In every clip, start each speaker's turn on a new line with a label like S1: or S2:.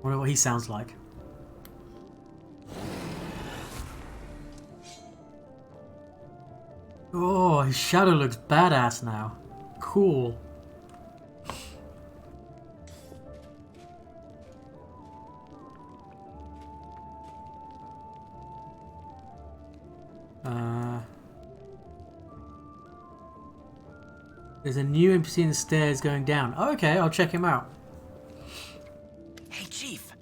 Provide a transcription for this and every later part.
S1: wonder what he sounds like. Oh, his shadow looks badass now. Cool. There's a new NPC in the stairs going down. Oh, okay, I'll check him out.
S2: Hey, Chief.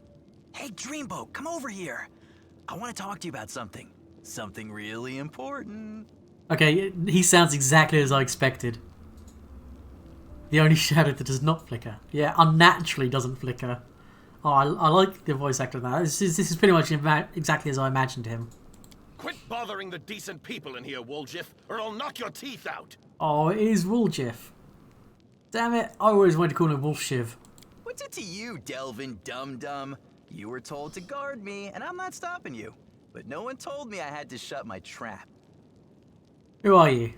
S2: Hey, Dreamboat, come over here. I want to talk to you about something. Something really important.
S1: Okay, he sounds exactly as I expected. The only shadow that does not flicker. Yeah, unnaturally doesn't flicker. Oh, I like the voice actor of that. This is pretty much exactly as I imagined him.
S3: Quit bothering the decent people in here, Woljif, or I'll knock your teeth out.
S1: Oh, it is Woljif. Damn it, I always wanted to call him Wolfshiv.
S2: What's it to you, Delvin Dum-Dum? You were told to guard me, and I'm not stopping you. But no one told me I had to shut my trap.
S1: Who are you?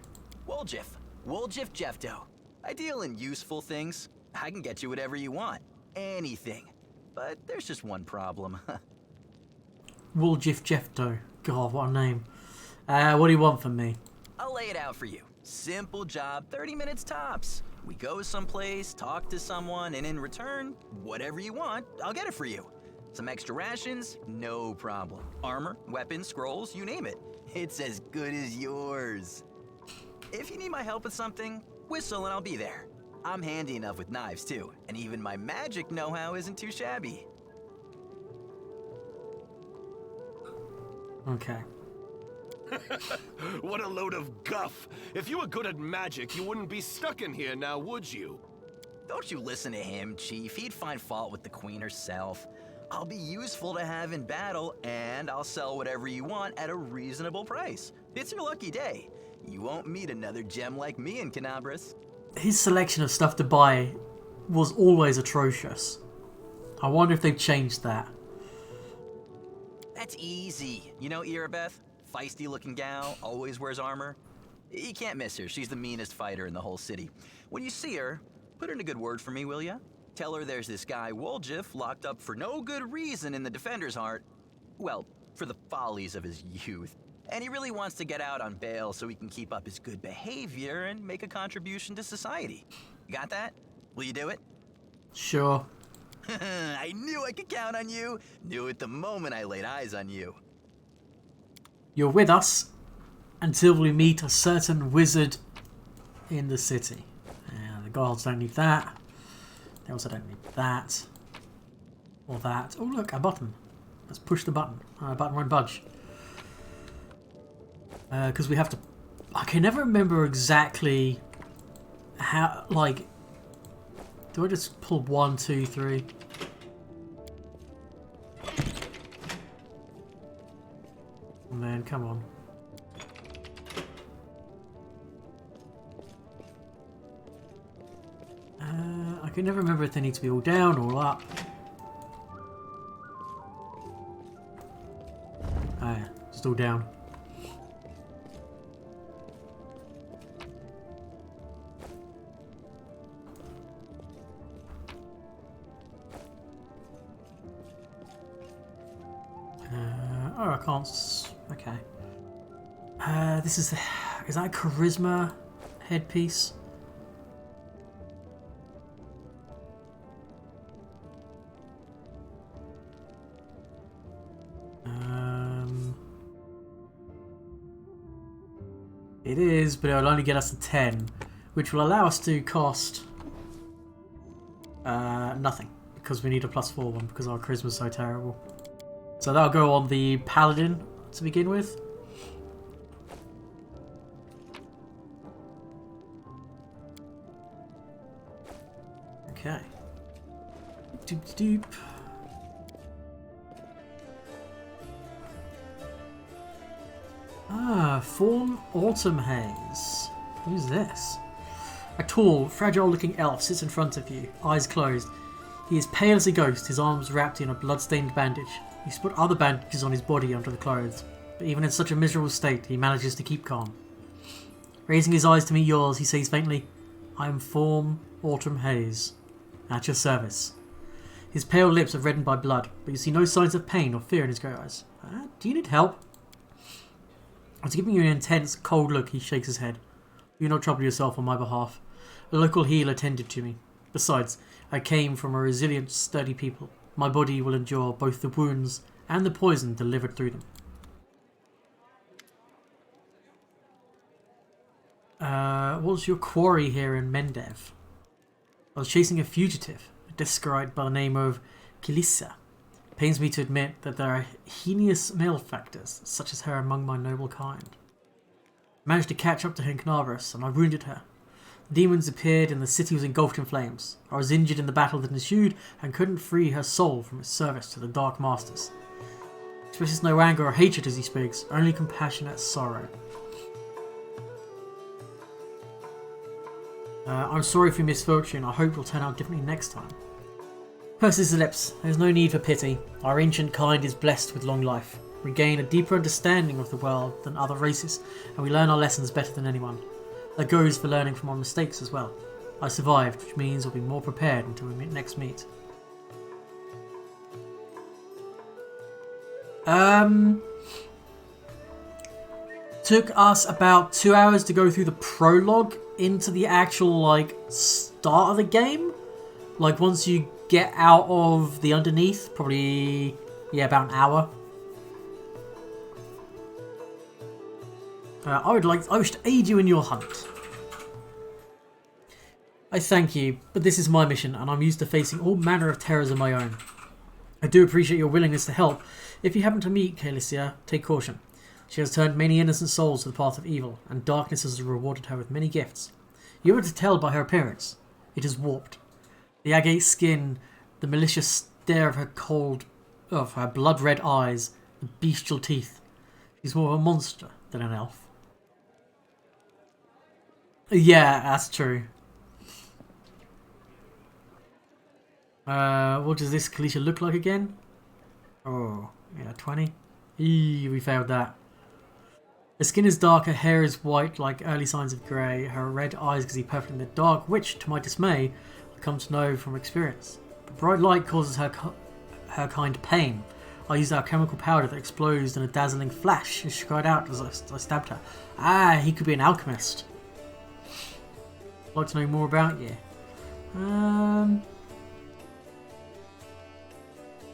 S2: Woljif. Woljif Jefto. I deal in useful things. I can get you whatever you want. Anything. But there's just one problem.
S1: Woljif Jefto. God, what a name. What do you want from me?
S2: I'll lay it out for you. Simple job, 30 minutes tops. We go someplace, talk to someone, and in return, whatever you want, I'll get it for you. Some extra rations? No problem. Armor, weapons, scrolls, you name it. It's as good as yours. If you need my help with something, whistle and I'll be there. I'm handy enough with knives too, and even my magic know-how isn't too shabby.
S1: Okay.
S3: What a load of guff. If you were good at magic, you wouldn't be stuck in here now, would you?
S2: Don't you listen to him, Chief. He'd find fault with the Queen herself. I'll be useful to have in battle, and I'll sell whatever you want at a reasonable price. It's your lucky day. You won't meet another gem like me in Canabras.
S1: His selection of stuff to buy was always atrocious. I wonder if they've changed that.
S2: That's easy. You know Irabeth? Feisty-looking gal, always wears armor. You can't miss her. She's the meanest fighter in the whole city. When you see her, put in a good word for me, will ya? Tell her there's this guy, Woljif, locked up for no good reason in the Defender's Heart. Well, for the follies of his youth. And he really wants to get out on bail so he can keep up his good behavior and make a contribution to society. You got that? Will you do it?
S1: Sure.
S2: I knew I could count on you. Knew it the moment I laid eyes on you.
S1: You're with us until we meet a certain wizard in the city. The guards don't need that. They also don't need that. Or that. Oh look, a button. Let's push the button. A button won't budge. Because we have to... I can never remember exactly how... Like... Do I just pull 1, 2, 3? Oh man, come on. I can never remember if they need to be all down or all up. Oh yeah, just all down. Oh, I can't... Okay. This is the... Is that a charisma headpiece? It is, but it'll only get us to 10, which will allow us to cost nothing, because we need a +4 one, because our charisma is so terrible. So that'll go on the paladin to begin with. Okay. Doop doop. Fawn Autumn Haze. Who's this? A tall, fragile-looking elf sits in front of you, eyes closed. He is pale as a ghost, his arms wrapped in a blood-stained bandage. He's put other bandages on his body under the clothes, but even in such a miserable state, he manages to keep calm. Raising his eyes to meet yours, he says faintly, "I am Fawn Autumn Haze, at your service." His pale lips are reddened by blood, but you see no signs of pain or fear in his grey eyes. Do you need help? After giving you an intense, cold look, he shakes his head. Do not trouble yourself on my behalf. A local healer tended to me. Besides, I came from a resilient, sturdy people. My body will endure both the wounds and the poison delivered through them. What's your quarry here in Mendev? I was chasing a fugitive, a discarite by the name of Kilissa. It pains me to admit that there are heinous malefactors such as her among my noble kind. I managed to catch up to her in Knarbros, and I wounded her. The demons appeared and the city was engulfed in flames. I was injured in the battle that ensued and couldn't free her soul from its service to the Dark Masters. He expresses no anger or hatred as he speaks, only compassionate sorrow. I'm sorry for your misfortune. I hope it will turn out differently next time. Purses his lips. There's no need for pity. Our ancient kind is blessed with long life. We gain a deeper understanding of the world than other races, and we learn our lessons better than anyone. That goes for learning from our mistakes as well. I survived, which means we'll be more prepared until we next meet. Took us about 2 hours to go through the prologue into the actual, start of the game. Once you get out of the underneath, probably, about an hour. I wish to aid you in your hunt. I thank you, but this is my mission, and I'm used to facing all manner of terrors of my own. I do appreciate your willingness to help. If you happen to meet Kalicia, take caution. She has turned many innocent souls to the path of evil, and darkness has rewarded her with many gifts. You are to tell by her appearance. It is warped. The agate skin, the malicious stare of her blood-red eyes, the bestial teeth. She's more of a monster than an elf. Yeah, that's true. What does this Kalisha look like again? Oh, yeah, 20. Eee, we failed that. Her skin is dark, her hair is white like early signs of grey, her red eyes can see perfectly in the dark, which, to my dismay, I come to know from experience. But bright light causes her kind pain. I used our chemical powder that explodes in a dazzling flash, and she cried out as I stabbed her. Ah, he could be an alchemist. I'd like to know more about you.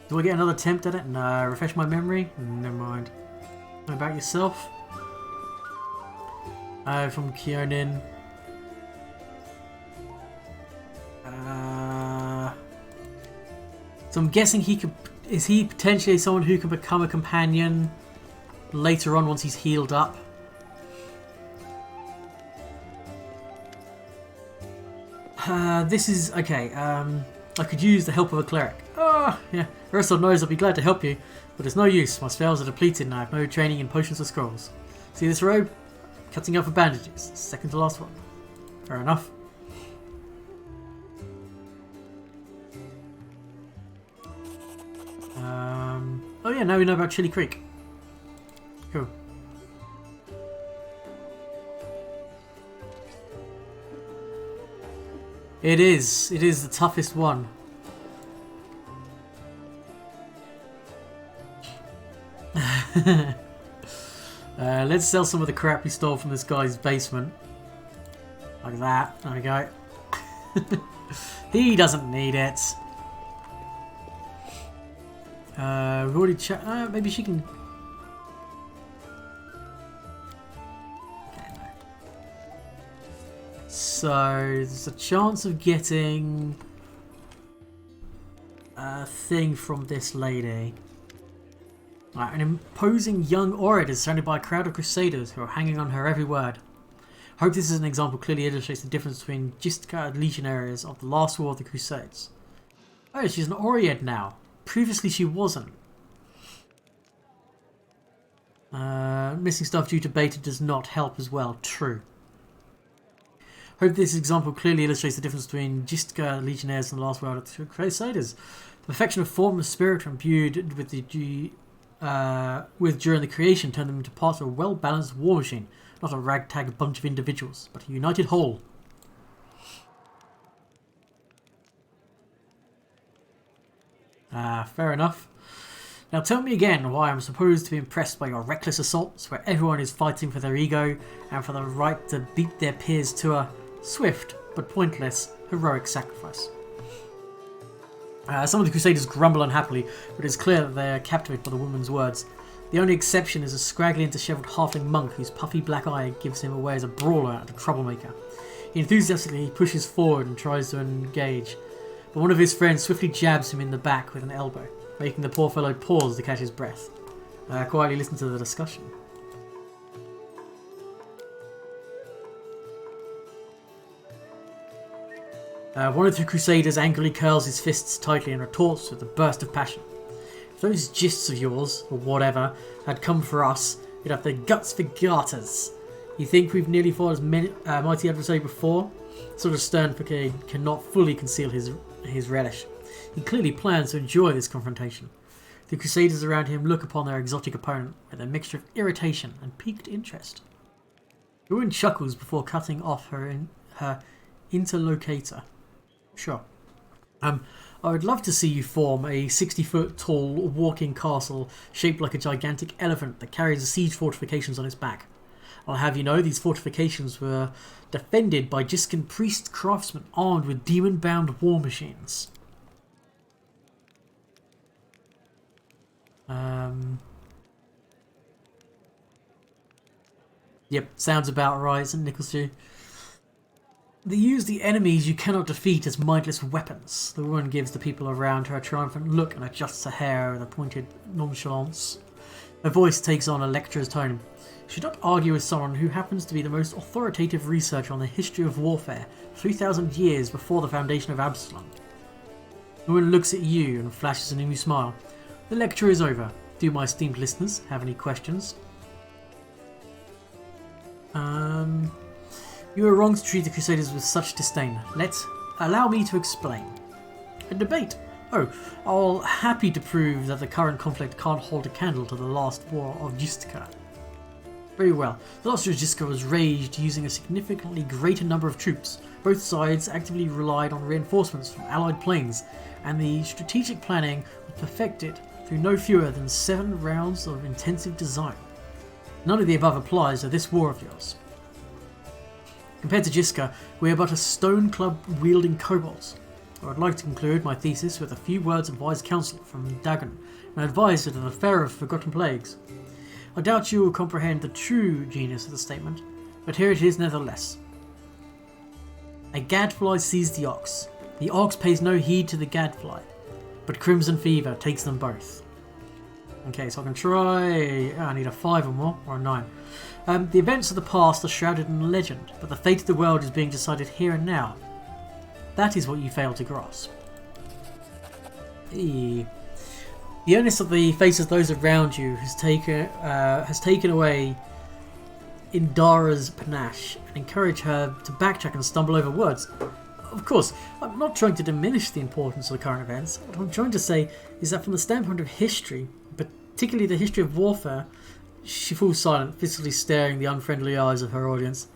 S1: Do I get another attempt at it? No. Refresh my memory? Never mind. Know about yourself? From Kionin. So I'm guessing is he potentially someone who can become a companion later on once he's healed up? This is okay. I could use the help of a cleric. Oh, yeah. Ursula knows I'll be glad to help you, but it's no use. My spells are depleted and I have no training in potions or scrolls. See this robe? Cutting up for bandages. Second to last one. Fair enough. Oh yeah, now we know about Chili Creek. Cool. It is the toughest one. Let's sell some of the crap we stole from this guy's basement. Like that. There we go. He doesn't need it. We've already maybe she can... Okay, no. So, there's a chance of getting a thing from this lady. Right, an imposing young orator is surrounded by a crowd of crusaders who are hanging on her every word. I hope this is an example clearly illustrates the difference between Jistka legionaries of the last war of the Crusades. Oh, she's an Oread now. Previously she wasn't. Missing stuff due to beta does not help as well. True. Hope this example clearly illustrates the difference between Jistka legionnaires and the last war of the Crusaders. The perfection of form and spirit imbued with during the creation turned them into parts of a well-balanced war machine, not a ragtag bunch of individuals, but a united whole. Fair enough. Now tell me again why I'm supposed to be impressed by your reckless assaults, where everyone is fighting for their ego and for the right to beat their peers to a swift but pointless heroic sacrifice. Some of the Crusaders grumble unhappily, but it's clear that they are captivated by the woman's words. The only exception is a scraggly and dishevelled halfling monk whose puffy black eye gives him away as a brawler and a troublemaker. He enthusiastically pushes forward and tries to engage, but one of his friends swiftly jabs him in the back with an elbow, making the poor fellow pause to catch his breath. Quietly listen to the discussion. One of the Crusaders angrily curls his fists tightly and retorts with a burst of passion. If those gists of yours, or whatever, had come for us, you'd have the guts for garters. You think we've nearly fought as many mighty adversary before? Sort of stern Facade cannot fully conceal his relish. He clearly plans to enjoy this confrontation. The Crusaders around him look upon their exotic opponent with a mixture of irritation and piqued interest. The woman chuckles before cutting off her interlocutor. Sure. I would love to see you form a 60-foot tall walking castle shaped like a gigantic elephant that carries siege fortifications on its back. I'll have you know these fortifications were defended by Jiskin priest craftsmen armed with demon-bound war machines. Yep, sounds about right, isn't Nichols too? They use the enemies you cannot defeat as mindless weapons. The woman gives the people around her a triumphant look and adjusts her hair with a pointed nonchalance. Her voice takes on a lecturer's tone. You should not argue with someone who happens to be the most authoritative researcher on the history of warfare 3,000 years before the foundation of Absalom. The woman looks at you and flashes an amused smile. The lecture is over. Do my esteemed listeners have any questions? You are wrong to treat the Crusaders with such disdain. Allow me to explain. A debate. Oh, I'll happy to prove that the current conflict can't hold a candle to the last war of Gistka. Very well. The last war of Gistka was waged using a significantly greater number of troops. Both sides actively relied on reinforcements from allied planes, and the strategic planning was perfected through no fewer than 7 rounds of intensive design. None of the above applies to this war of yours. Compared to Gistka, we are but a stone club-wielding kobolds. I would like to conclude my thesis with a few words of wise counsel from Dagon, an advisor to the fair of forgotten plagues. I doubt you will comprehend the true genius of the statement, but here it is nevertheless. A gadfly sees the ox pays no heed to the gadfly, but crimson fever takes them both. Okay, so I can try... I need a 5 or more, or a 9. The events of the past are shrouded in legend, but the fate of the world is being decided here and now. That is what you fail to grasp. The onus of the faces of those around you has taken away Indara's panache and encouraged her to backtrack and stumble over words. Of course, I'm not trying to diminish the importance of the current events. What I'm trying to say is that from the standpoint of history, particularly the history of warfare, she falls silent, physically staring the unfriendly eyes of her audience.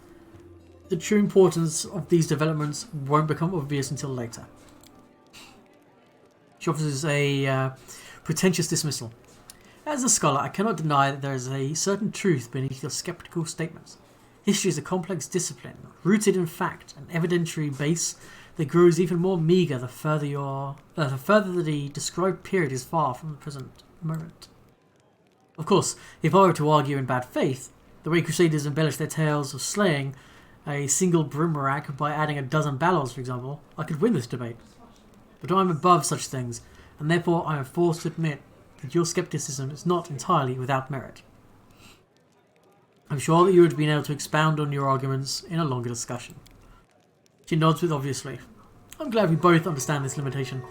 S1: The true importance of these developments won't become obvious until later. She offers a pretentious dismissal. As a scholar, I cannot deny that there is a certain truth beneath your skeptical statements. History is a complex discipline, rooted in fact, an evidentiary base that grows even more meagre the further the described period is far from the present moment. Of course, if I were to argue in bad faith, the way Crusaders embellish their tales of slaying a single Brimarack by adding a dozen Balors, for example, I could win this debate. But I am above such things, and therefore I am forced to admit that your skepticism is not entirely without merit. I'm sure that you would have been able to expound on your arguments in a longer discussion. She nods with obviously. I'm glad we both understand this limitation.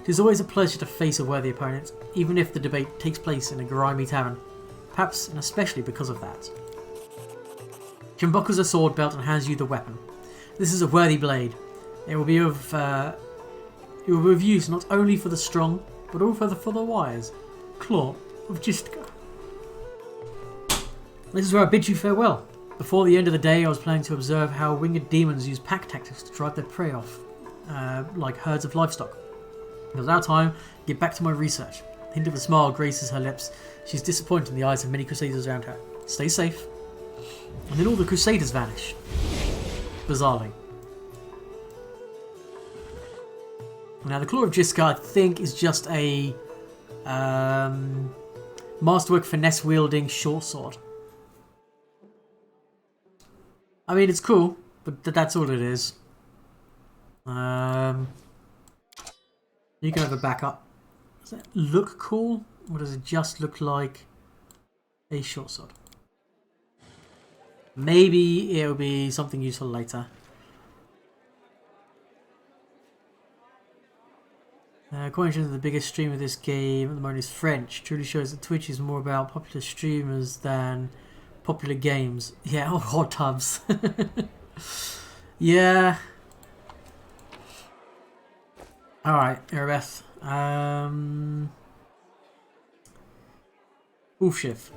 S1: It is always a pleasure to face a worthy opponent, even if the debate takes place in a grimy tavern, perhaps and especially because of that. She unbuckles her sword belt and hands you the weapon. This is a worthy blade. It will be of use not only for the strong, but also for the wise. Claw of Gistka. This is where I bid you farewell. Before the end of the day, I was planning to observe how winged demons use pack tactics to drive their prey off, like herds of livestock. It was now time to get back to my research. A hint of a smile graces her lips. She's disappointed in the eyes of many crusaders around her. Stay safe. And then all the crusaders vanish. Bizarrely. Now the Claw of Jiska, I think, is just a masterwork finesse wielding short sword. I mean, it's cool, but that's all it is. You can have a backup. Does it look cool, or does it just look like a short sword? Maybe it'll be something useful later. According to the biggest streamer of this game at the moment is French. Truly shows that Twitch is more about popular streamers than popular games. Yeah, oh, hot tubs. Yeah. Alright, Erebeth. Wolfshiv.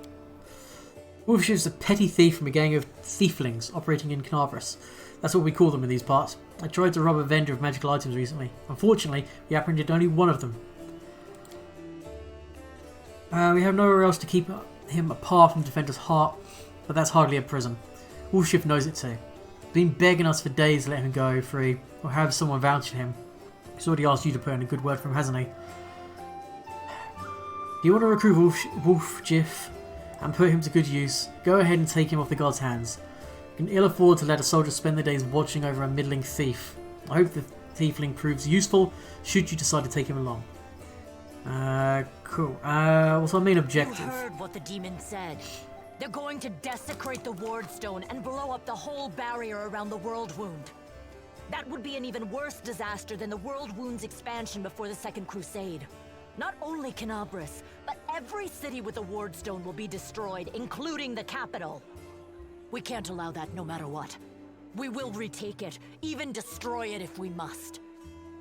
S1: Wolfshiv's a petty thief from a gang of thieflings operating in Canaveras. That's what we call them in these parts. I tried to rob a vendor of magical items recently. Unfortunately, we apprehended only one of them. We have nowhere else to keep him apart from Defender's Heart, but that's hardly a prison. Wolfshiv knows it too. Been begging us for days to let him go free, or have someone vouch for him. He's already asked you to put in a good word for him, hasn't he? Do you want to recruit Wolfshiv and put him to good use? Go ahead and take him off the god's hands. You can ill afford to let a soldier spend their days watching over a middling thief. I hope the tiefling proves useful should you decide to take him along. Cool. What's our main objective?
S4: You heard what the demon said. They're going to desecrate the ward stone and blow up the whole barrier around the world wound. That would be an even worse disaster than the world wound's expansion before the Second Crusade. Not only Canaveras, but every city with a ward stone will be destroyed, including the capital. We can't allow that no matter what. We will retake it, even destroy it if we must.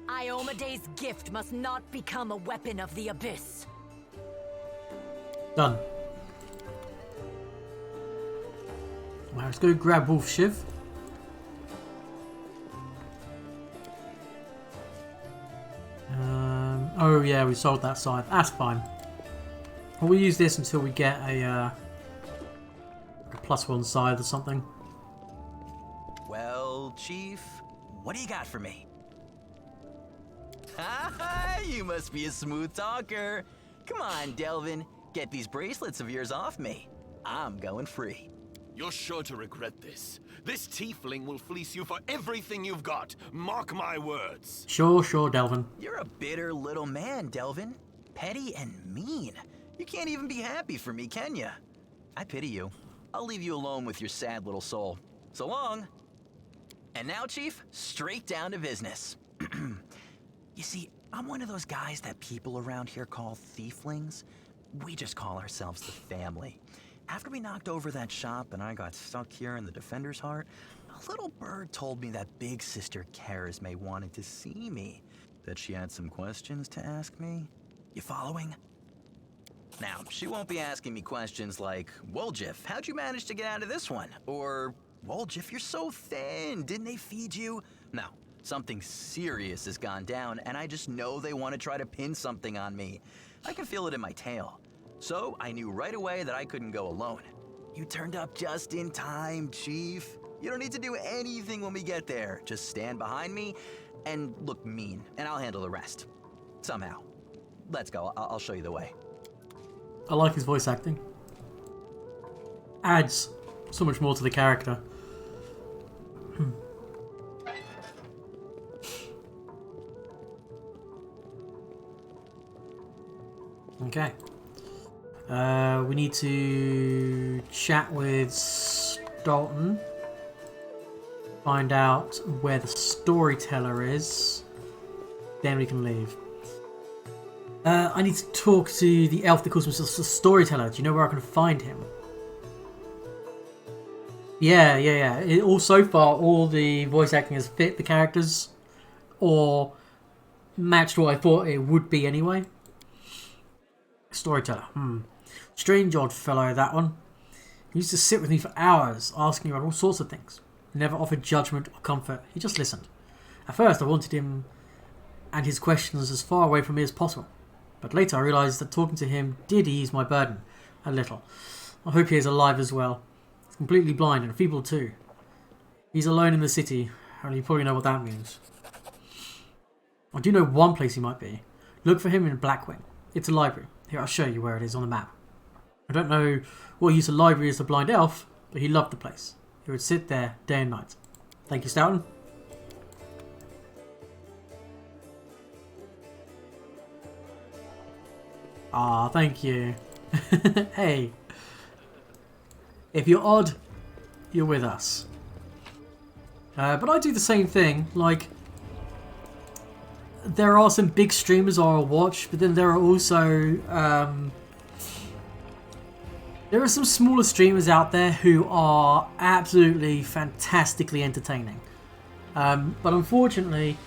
S4: Iomede's gift must not become a weapon of the abyss.
S1: Done. Well, let's go grab Wolfshiv. Oh yeah, we sold that side. That's fine. We'll use this until we get a +1 scythe or something.
S2: Well, Chief, what do you got for me? Ha! You must be a smooth talker. Come on, Delvin, get these bracelets of yours off me. I'm going free.
S3: You're sure to regret this. This tiefling will fleece you for everything you've got. Mark my words.
S1: Sure, Delvin.
S2: You're a bitter little man, Delvin. Petty and mean. You can't even be happy for me, can you? I pity you. I'll leave you alone with your sad little soul. So long. And now, Chief, straight down to business. You see, I'm one of those guys that people around here call thieflings. We just call ourselves the family. After we knocked over that shop and I got stuck here in the Defender's Heart, a little bird told me that big sister Charisme wanted to see me. That she had some questions to ask me. You following? Now, she won't be asking me questions like, Wolfshiv, how'd you manage to get out of this one? Or, Wolfshiv, you're so thin, didn't they feed you? No, something serious has gone down, and I just know they want to try to pin something on me. I can feel it in my tail. So I knew right away that I couldn't go alone. You turned up just in time, Chief. You don't need to do anything when we get there. Just stand behind me and look mean, and I'll handle the rest. Somehow. Let's go, I'll show you the way.
S1: I like his voice acting. Adds so much more to the character. Okay. We need to chat with Stolten. Find out where the storyteller is. Then we can leave. I need to talk to the elf that calls himself the storyteller. Do you know where I can find him? Yeah. So far, all the voice acting has fit the characters, or matched what I thought it would be anyway. Storyteller. Strange odd fellow, that one. He used to sit with me for hours, asking about all sorts of things. Never offered judgment or comfort. He just listened. At first, I wanted him and his questions as far away from me as possible. But later I realised that talking to him did ease my burden a little. I hope he is alive as well. He's completely blind and feeble too. He's alone in the city, and you probably know what that means. I do know one place he might be. Look for him in Blackwing. It's a library. Here, I'll show you where it is on the map. I don't know what use a library is to blind elf, but he loved the place. He would sit there day and night. Thank you, Stoughton. Ah, thank you. Hey. If you're odd, you're with us. But I do the same thing. Like, there are some big streamers I'll watch, but then there are also there are some smaller streamers out there who are absolutely fantastically entertaining. But unfortunately,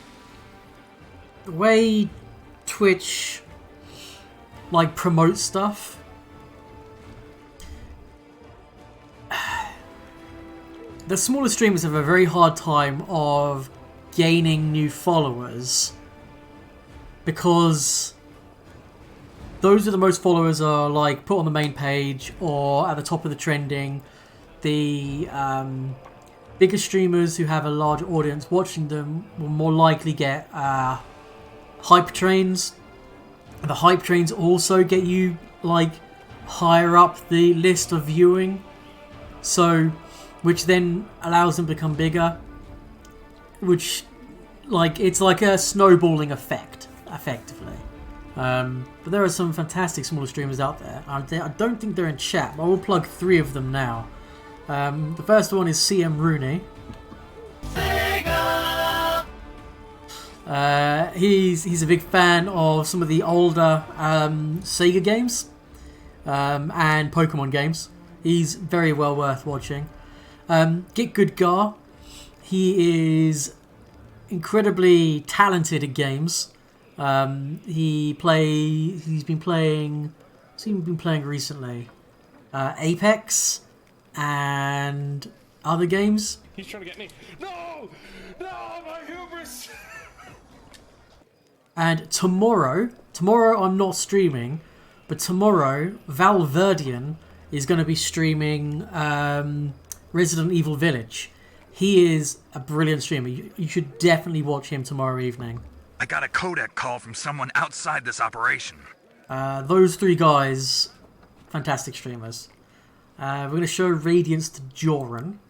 S1: the way Twitch like promotes stuff, the smaller streamers have a very hard time of gaining new followers, because those are the most followers are like put on the main page or at the top of the trending. The bigger streamers who have a large audience watching them will more likely get hype trains. The hype trains also get you like higher up the list of viewing, so which then allows them to become bigger, which like it's like a snowballing effect effectively. But there are some fantastic smaller streamers out there. I don't think they're in chat, but I will plug 3 of them now. The first one is CM Rooney. He's a big fan of some of the older Sega games and Pokemon games. He's very well worth watching. Get Good Gar. He is incredibly talented at games. He's been playing. What's he been playing recently? Apex and other games.
S3: He's trying to get me. No! No, my hubris!
S1: And tomorrow I'm not streaming, but tomorrow Valverdian is going to be streaming Resident Evil Village. He is a brilliant streamer. You should definitely watch him tomorrow evening.
S5: I got a codec call from someone outside this operation.
S1: Those 3 guys, fantastic streamers. We're going to show Radiance to Joran.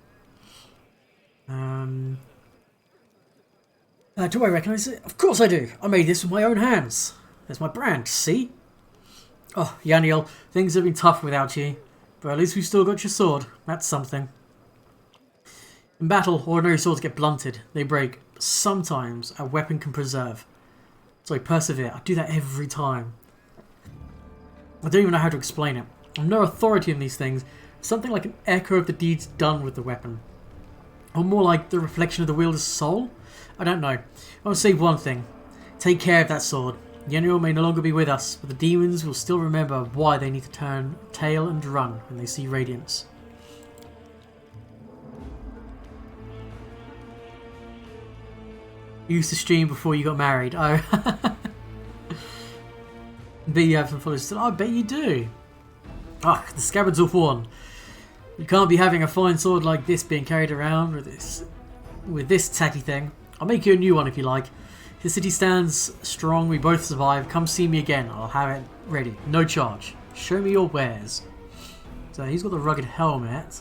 S1: Do I recognise it? Of course I do. I made this with my own hands. There's my brand, see? Oh, Yaniel, things have been tough without you. But at least we've still got your sword. That's something. In battle, ordinary swords get blunted. They break. Sometimes a weapon can preserve. So I persevere. I do that every time. I don't even know how to explain it. I'm no authority in these things. Something like an echo of the deeds done with the weapon. Or more like the reflection of the wielder's soul? I don't know. I want to say one thing. Take care of that sword. Yenio may no longer be with us, but the demons will still remember why they need to turn tail and run when they see Radiance. You used to stream before you got married. Oh. Bet you have some followers still. I bet you do. Ah, the scabbard's of one. You can't be having a fine sword like this being carried around with this tacky thing. I'll make you a new one if you like. If the city stands strong, we both survive. Come see me again. I'll have it ready. No charge. Show me your wares. So he's got the rugged helmet.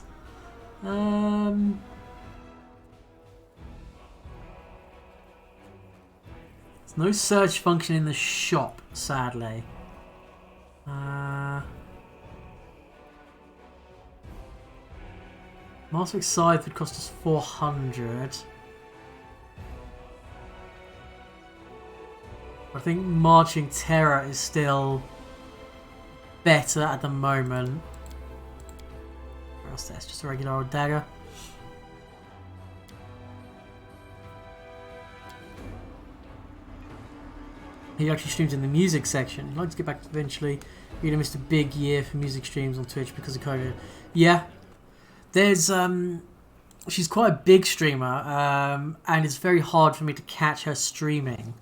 S1: There's no search function in the shop, sadly. Master Scythe would cost us 400. I think Marching Terror is still better at the moment. What's this? Just a regular old dagger. He actually streams in the music section. He'd like to get back eventually. You're gonna miss a big year for music streams on Twitch because of COVID. Yeah. There's she's quite a big streamer, and it's very hard for me to catch her streaming.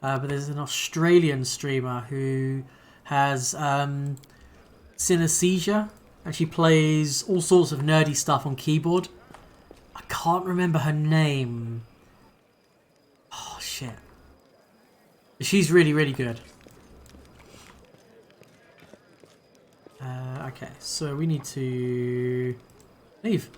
S1: But there's an Australian streamer who has synesthesia, and she plays all sorts of nerdy stuff on keyboard. I can't remember her name. Oh, shit. She's really, really good. Okay, so we need to leave.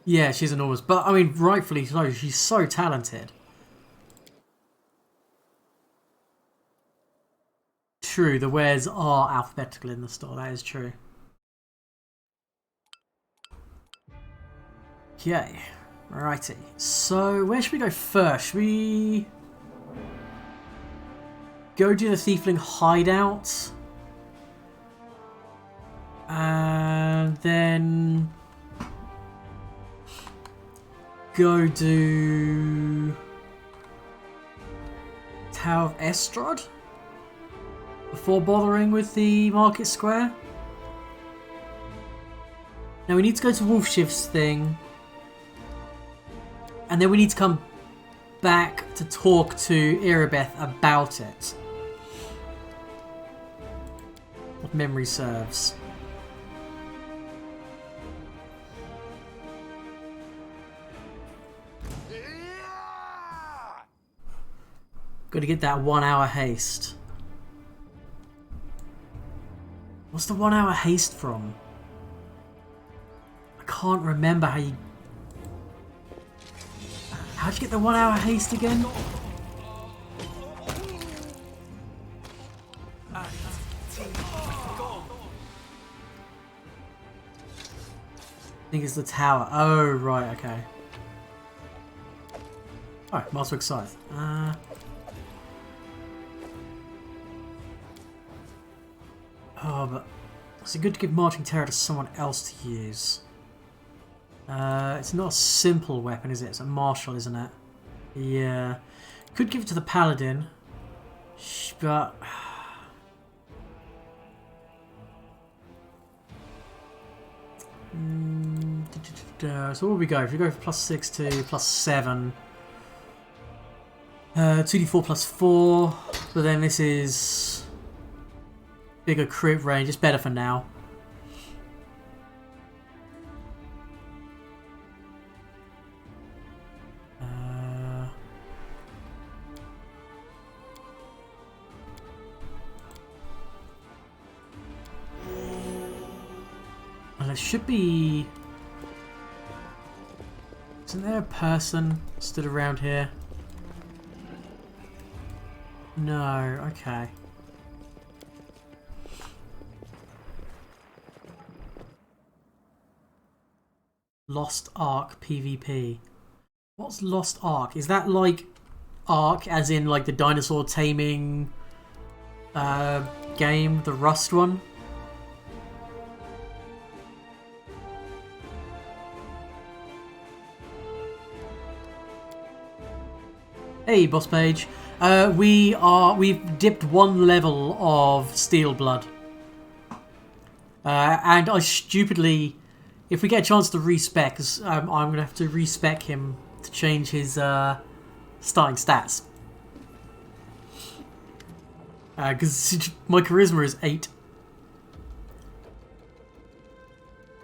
S1: Yeah, she's enormous. But, I mean, rightfully so. She's so talented. True, the wares are alphabetical in the store. That is true. Okay. Righty. So, where should we go first? Should we go do the Thiefling hideout? And then go do Tower of Estrad before bothering with the Market Square. Now we need to go to Wolfshift's thing, and then we need to come back to talk to Irabeth about it, if memory serves. Got to get that 1 hour haste. What's the 1 hour haste from? I can't remember how you... How'd you get the 1 hour haste again? I think it's the tower. Oh, right, okay. Alright, Master Scythe. Oh, but it's good to give Marching Terror to someone else to use. It's not a simple weapon, is it? It's a martial, isn't it? Yeah. Could give it to the Paladin, but... So what would we go? If we go for +6 to +7... 2d4 +4, but then this is... bigger crit range. It's better for now. Well, there should be... Isn't there a person stood around here? No, okay. Lost Ark PvP. What's Lost Ark? Is that like Ark as in like the dinosaur taming game, the Rust one? Hey, boss page. We've dipped 1 level of Steel Blood. And I stupidly... If we get a chance to respec, I'm going to have to respec him to change his starting stats. Because my charisma is 8.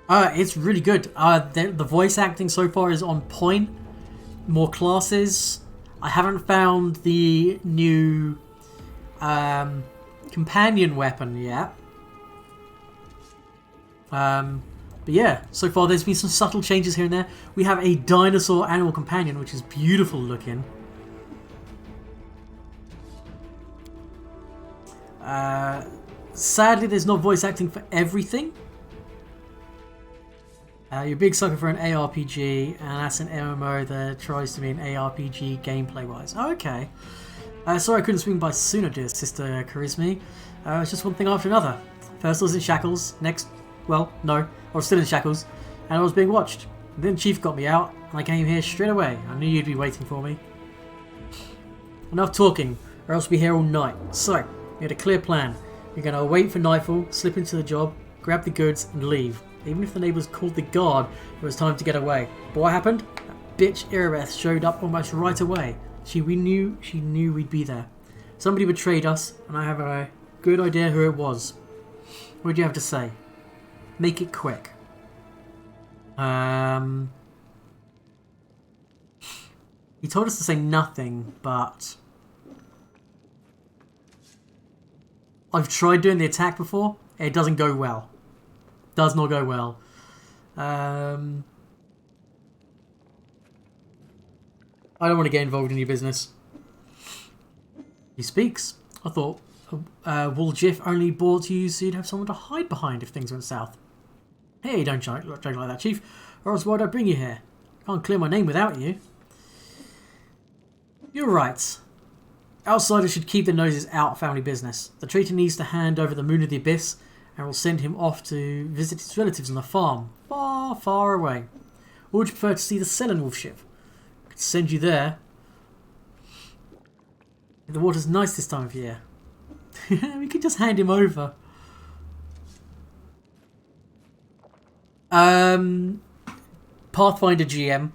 S1: It's really good. The voice acting so far is on point. More classes. I haven't found the new companion weapon yet. But yeah, so far there's been some subtle changes here and there. We have a dinosaur animal companion, which is beautiful looking. Sadly, there's no voice acting for everything. You're a big sucker for an ARPG, and that's an MMO that tries to be an ARPG gameplay-wise. Oh, okay. Sorry I couldn't swing by sooner, dear Sister Charisme. It's just one thing after another. First I was in shackles, next... Well, no, I was still in shackles, and I was being watched. Then Chief got me out, and I came here straight away. I knew you'd be waiting for me. Enough talking, or else we'll be here all night. So, we had a clear plan. We're going to wait for nightfall, slip into the job, grab the goods, and leave. Even if the neighbours called the guard, it was time to get away. But what happened? That bitch Irabeth showed up almost right away. She knew we'd be there. Somebody betrayed us, and I have a good idea who it was. What do you have to say? Make it quick. He told us to say nothing, but I've tried doing the attack before. It doesn't go well. Does not go well. I don't want to get involved in your business. He speaks. I thought Woljif only bought you so you'd have someone to hide behind if things went south. Hey, don't joke like that, Chief. Or else why'd I bring you here? Can't clear my name without you. You're right. Outsiders should keep their noses out of family business. The traitor needs to hand over the Moon of the Abyss, and we'll send him off to visit his relatives on the farm, far, far away. Or would you prefer to see the Selenwolf ship? I could send you there. The water's nice this time of year. We could just hand him over. Pathfinder GM.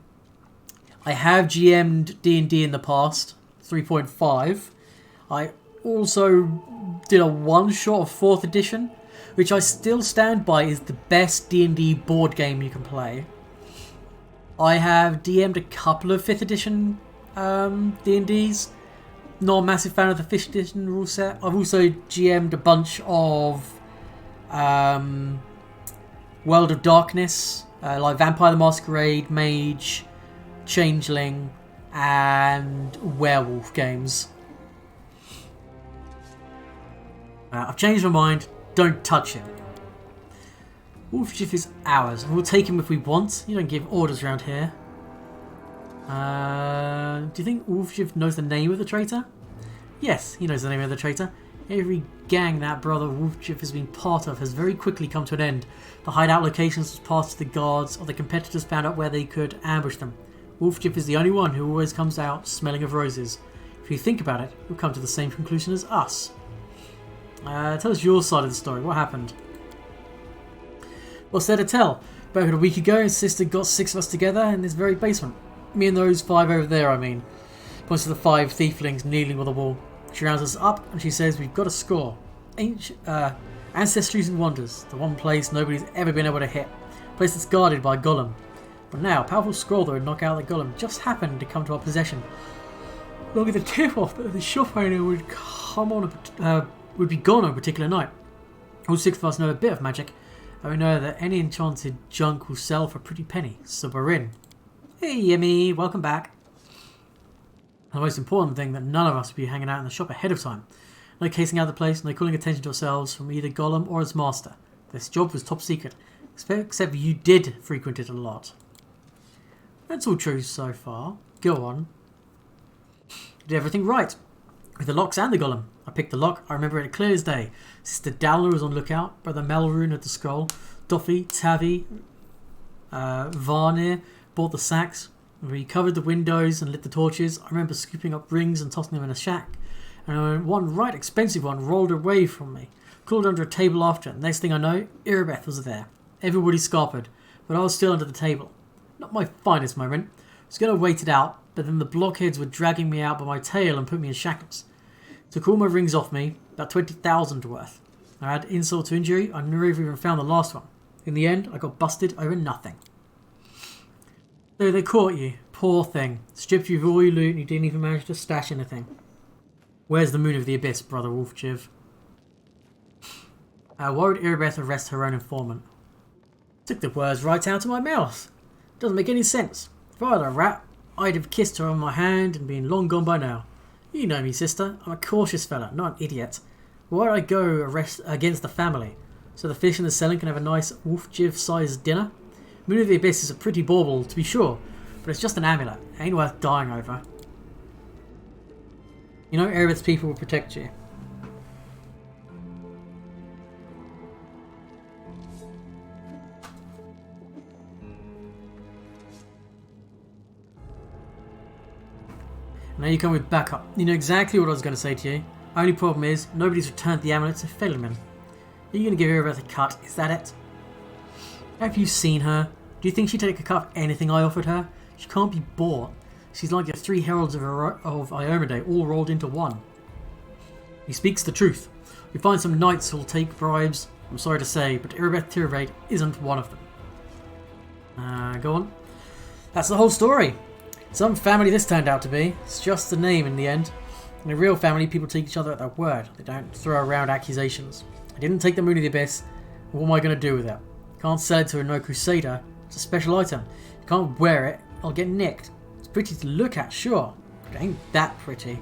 S1: I have GM'd D&D in the past, 3.5. I also did a one-shot of 4th edition, which I still stand by is the best D&D board game you can play. I have DM'd a couple of 5th edition D&Ds. Not a massive fan of the 5th edition rule set. I've also GM'd a bunch of World of Darkness, like Vampire the Masquerade, Mage, Changeling, and Werewolf games. I've changed my mind. Don't touch him. Wolfschiff is ours, and we'll take him if we want. You don't give orders around here. Do you think Wolfschiff knows the name of the traitor? Yes, he knows the name of the traitor. Every gang that brother Wolfschiff has been part of has very quickly come to an end. The hideout locations was passed to the guards, or the competitors found out where they could ambush them. Wolfschiff is the only one who always comes out smelling of roses. If you think about it, you'll come to the same conclusion as us. Tell us your side of the story. What happened? What's there to tell? About a week ago, his sister got 6 of us together in this very basement. Me and those 5 over there, I mean. Points to the 5 thieflings kneeling by the wall. She rounds us up and she says we've got a score. Ancestries and Wonders. The one place nobody's ever been able to hit. A place that's guarded by a golem. But now, a powerful scroll that would knock out the golem just happened to come to our possession. Long as the tip-off that the shop owner would come on would be gone on a particular night. All 6 of us know a bit of magic, and we know that any enchanted junk will sell for a pretty penny, so we're in. Hey Yimmy, welcome back. And the most important thing, that none of us will be hanging out in the shop ahead of time. No casing out the place, no calling attention to ourselves from either Golem or its master. This job was top secret, except you did frequent it a lot. That's all true so far. Go on. You did everything right. With the locks and the golem. I picked the lock, I remember it clear as day. Sister Dowler was on lookout, Brother Melrune had the scroll, Doffy, Tavi, Varnir bought the sacks. We covered the windows and lit the torches. I remember scooping up rings and tossing them in a shack. And one right expensive one rolled away from me. Crawled under a table after it. Next thing I know, Irabeth was there. Everybody scarpered, but I was still under the table. Not my finest moment. I was going to wait it out, but then the blockheads were dragging me out by my tail and put me in shackles. Took all my rings off me, about 20,000 worth. I had insult to injury, I never even found the last one. In the end, I got busted over nothing. So they caught you, poor thing. Stripped you of all your loot and you didn't even manage to stash anything. Where's the Moon of the Abyss, Brother Wolfchiv? Why would Irabeth arrest her own informant? Took the words right out of my mouth. Doesn't make any sense. If I had a rat, I'd have kissed her on my hand and been long gone by now. You know me, sister. I'm a cautious fella, not an idiot. Why'd I go against the family? So the fish and the selling can have a nice Wolfjiv-sized dinner? Moon of the Abyss is a pretty bauble, to be sure, but it's just an amulet. It ain't worth dying over. You know, Erebeth's people will protect you. Now you come with backup. You know exactly what I was going to say to you. Only problem is, nobody's returned the amulet to Philemon. Are you going to give Erebeth a cut? Is that it? Have you seen her? Do you think she'd take a cut of anything I offered her? She can't be bought. She's like the three heralds of Iomade all rolled into one. He speaks the truth. We find some knights who'll take bribes. I'm sorry to say, but Irabeth Tiravaid isn't one of them. Go on. That's the whole story. Some family this turned out to be. It's just the name in the end. In a real family, people take each other at their word. They don't throw around accusations. I didn't take the Moon of the Abyss. What am I going to do with it? Can't sell it to a no crusader. It's a special item. You can't wear it. I'll get nicked. It's pretty to look at, sure. But it ain't that pretty.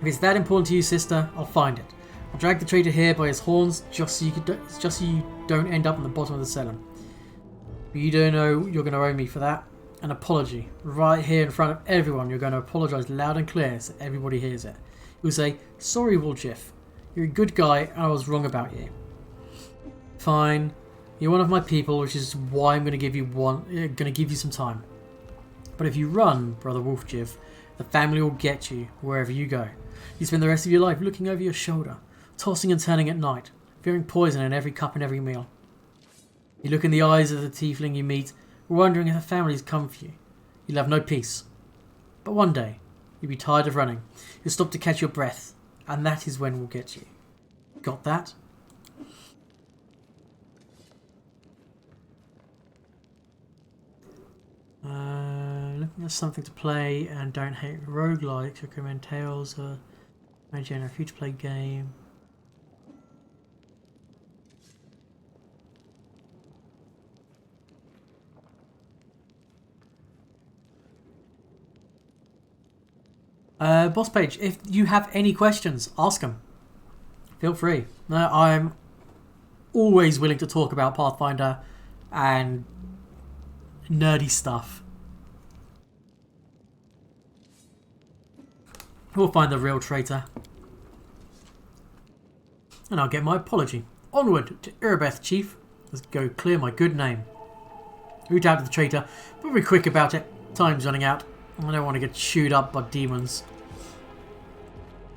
S1: If it's that important to you, sister, I'll find it. I'll drag the traitor here by his horns just so you don't end up on the bottom of the cellar. But you don't know you're going to owe me for that. An apology. Right here in front of everyone, you're going to apologise loud and clear so everybody hears it. You'll say, sorry, Woljif. You're a good guy and I was wrong about you. Fine. You're one of my people, which is why I'm going to give you some time. But if you run, Brother Wolfjiv, the family will get you wherever you go. You spend the rest of your life looking over your shoulder, tossing and turning at night, fearing poison in every cup and every meal. You look in the eyes of the tiefling you meet, wondering if a family's come for you. You'll have no peace. But one day, you'll be tired of running. You'll stop to catch your breath, and that is when we'll get you. Got that? Looking for something to play and don't hate roguelikes. Recommend Tales or imagine a future play game. Boss page, if you have any questions, ask them. Feel free. I'm always willing to talk about Pathfinder and nerdy stuff. We'll find the real traitor. And I'll get my apology. Onward to Irabeth, Chief. Let's go clear my good name. Root out to the traitor, but be quick about it. Time's running out. I don't want to get chewed up by demons.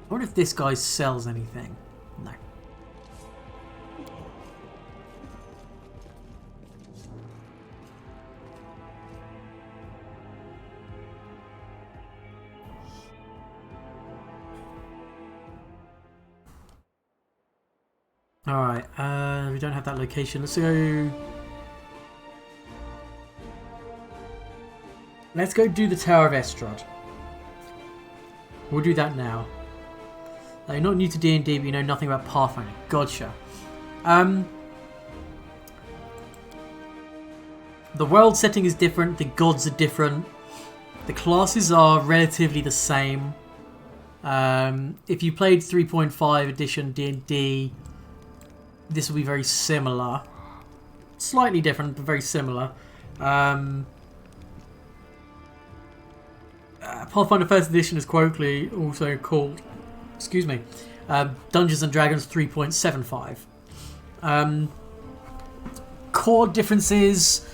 S1: I wonder if this guy sells anything. No. Alright, we don't have that location. Let's go... Let's go do the Tower of Estrad. We'll do that now. You're not new to D&D, but you know nothing about Pathfinder. Gotcha. The world setting is different. The gods are different. The classes are relatively the same. If you played 3.5 edition D&D, this will be very similar. Slightly different, but very similar. Pathfinder 1st edition is colloquially also called, Dungeons & Dragons 3.75. Core differences,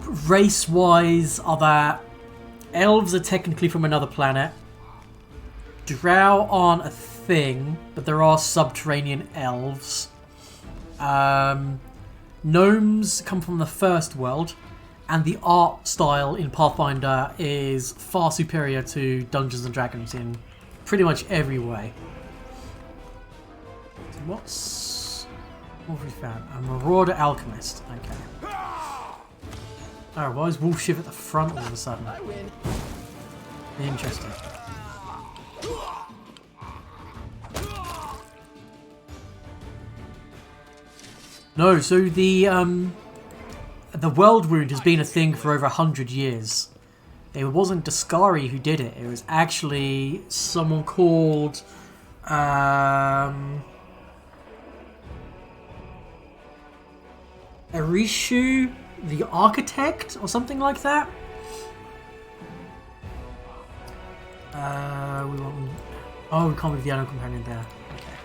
S1: race-wise, are that elves are technically from another planet. Drow aren't a thing, but there are subterranean elves. Gnomes come from the first world. And the art style in Pathfinder is far superior to Dungeons & Dragons in pretty much every way. So what have we found? A Marauder Alchemist. Okay. Oh, why is Wolfshiv at the front all of a sudden? Interesting. No, so the world wound has been a thing for over 100 years. It wasn't Daskari who did it. It was actually someone called... Arishu, the Architect, or something like that. We can't move the animal companion there. Okay.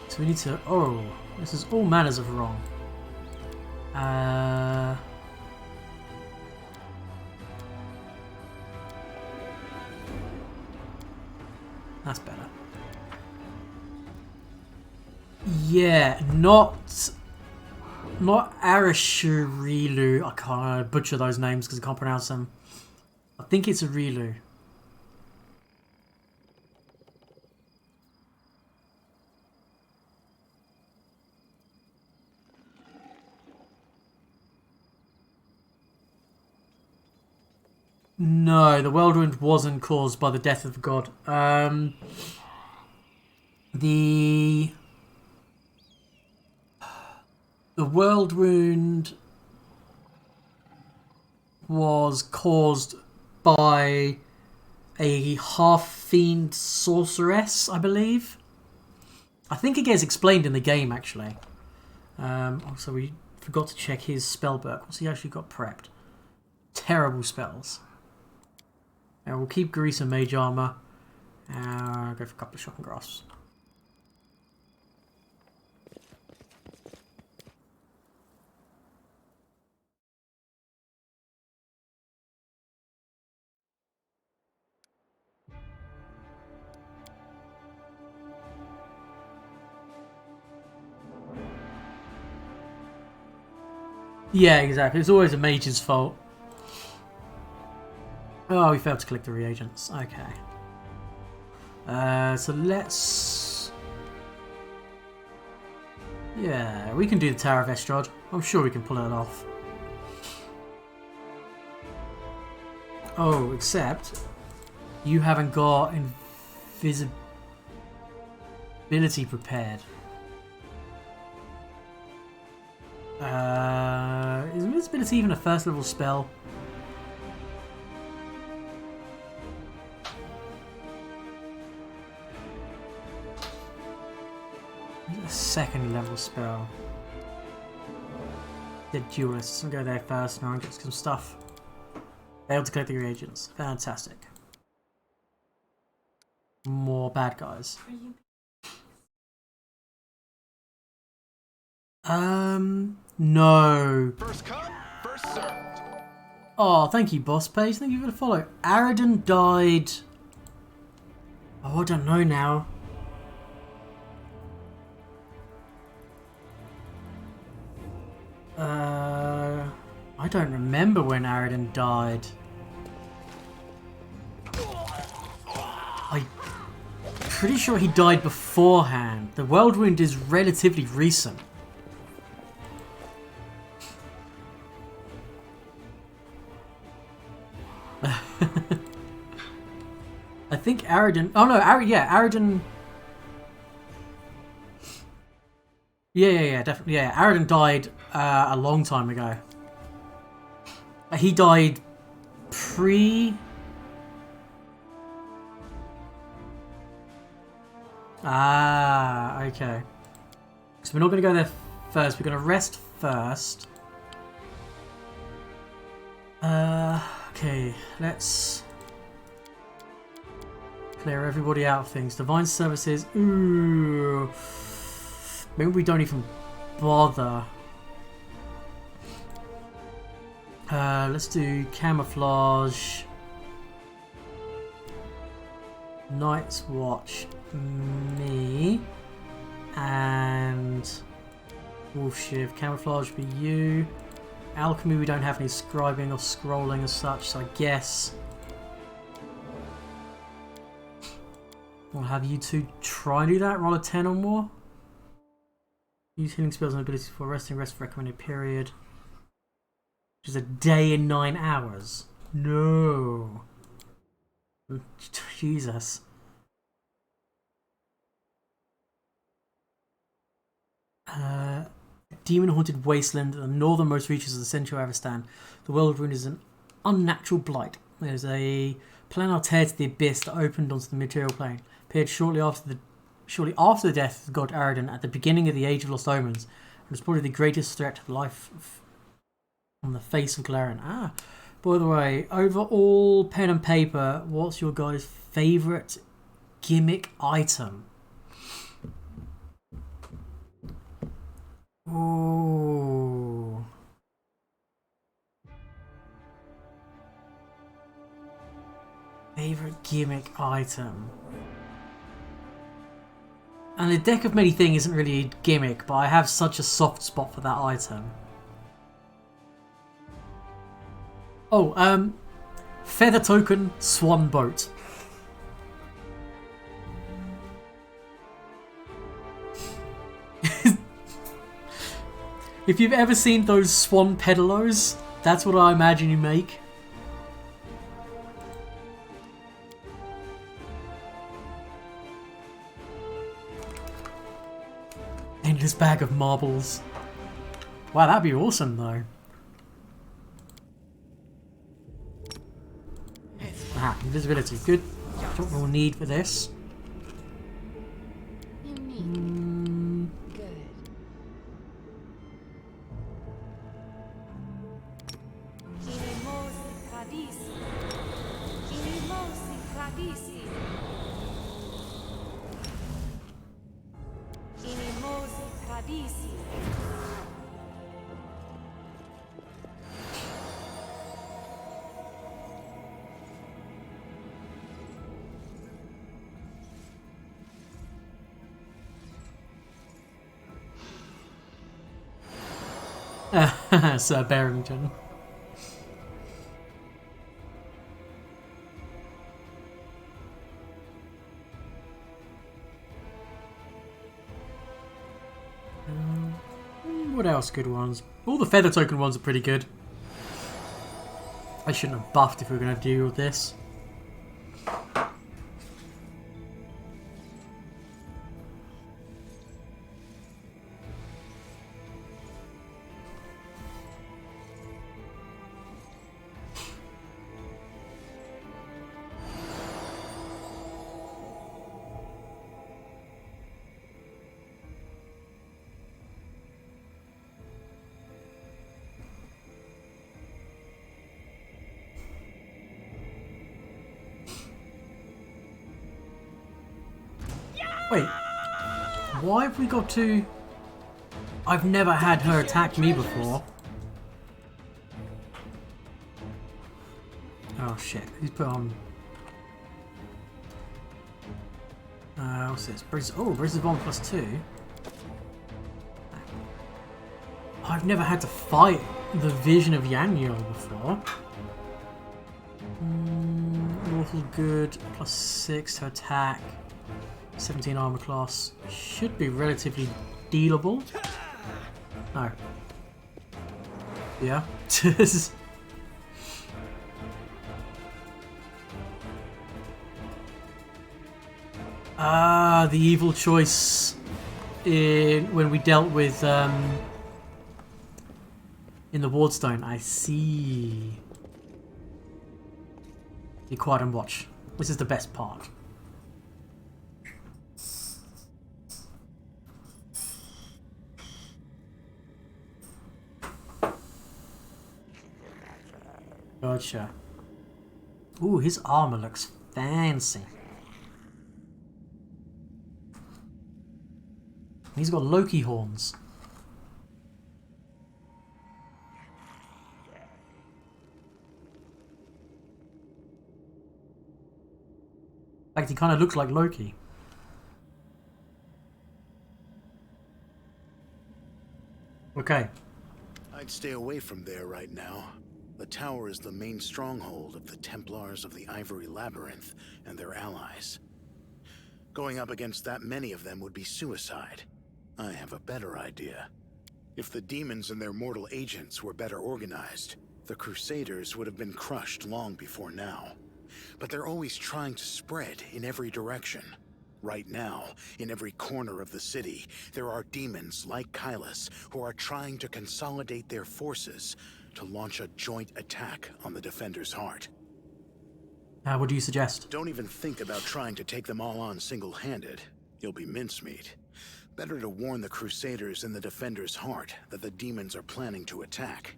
S1: So we need to... Oh, this is all manners of wrong. That's better. Yeah, not Not Arashirilu. I can't butcher those names because I can't pronounce them. I think it's Arilu. No, the world wound wasn't caused by the death of the god. The world wound was caused by a half-fiend sorceress, I believe. I think it gets explained in the game, actually. Also, we forgot to check his spell book. What's he actually got prepped? Terrible spells. And we'll keep Grease and Mage Armor. Go for a couple of Shocking Grasps. Yeah, exactly. It's always a mage's fault. Oh, we failed to collect the reagents. Okay. So let's... Yeah, we can do the Tower of Estrad. I'm sure we can pull it off. Oh, except you haven't got invisibility prepared. Is invisibility even a first level spell? A second level spell. The duelists. I'll go there first now and get some stuff. Failed to collect the reagents. Fantastic. More bad guys. No.
S3: First come, first served.
S1: Oh, thank you, Boss Page. Thank you for the follow. Aradin died. Oh, I don't know now. I don't remember when Aradin died. I'm pretty sure he died beforehand. The world wound is relatively recent. I think Aradin... Oh no, Aradin... Yeah, definitely. Yeah, Aradin died a long time ago. He died pre... Ah, okay. So we're not going to go there first. We're going to rest first. Okay, let's clear everybody out of things. Divine Services. Ooh. Maybe we don't even bother. Let's do Camouflage. Night's Watch. Me. And Wolf Shiv. Camouflage be you. Alchemy, we don't have any scribing or scrolling as such, so I guess we'll have you two try and do that. Roll a 10 or more. Use healing spells and abilities for resting. Rest for recommended period, which is a day and 9 hours. No. Jesus. Demon-haunted wasteland at the northernmost reaches of the central Avestan. The world wound is an unnatural blight. There's a planar tear to the abyss that opened onto the material plane. Appeared shortly after the death of the god Aradin at the beginning of the Age of Lost Omens, and was probably the greatest threat to life on the face of Galarian. Ah, by the way, over all pen and paper, what's your guys' favourite gimmick item? Ooh. Favorite gimmick item. And the Deck of Many Thing isn't really a gimmick, but I have such a soft spot for that item. Oh, Feather Token Swan Boat. If you've ever seen those swan pedalos, that's what I imagine you make. Endless bag of marbles. Wow, that'd be awesome though. Ah, invisibility. Good. That's what we'll need for this. Sir Barrington. What else good ones? All the Feather Token ones are pretty good. I shouldn't have buffed if we were going to deal with this. Wait, why have we got to... I've never had her attack me before. Oh shit, who's put on... what's this? Brisbane 1+2. I've never had to fight the Vision of Yanyel before. Lawful Good, +6 to attack. 17 armor class. Should be relatively dealable. No. Yeah. The evil choice when we dealt with in the Wardstone. I see. Be quiet and watch. This is the best part. Gotcha. Ooh, his armor looks fancy. He's got Loki horns. In fact, he kind of looks like Loki. Okay.
S6: I'd stay away from there right now. The tower is the main stronghold of the Templars of the Ivory Labyrinth and their allies. Going up against that many of them would be suicide. I have a better idea. If the demons and their mortal agents were better organized, the Crusaders would have been crushed long before now. But they're always trying to spread in every direction. Right now, in every corner of the city, there are demons like Kylus who are trying to consolidate their forces to launch a joint attack on the Defender's heart.
S1: What do you suggest?
S6: Don't even think about trying to take them all on single-handed. You'll be mincemeat. Better to warn the Crusaders in the Defender's heart that the demons are planning to attack.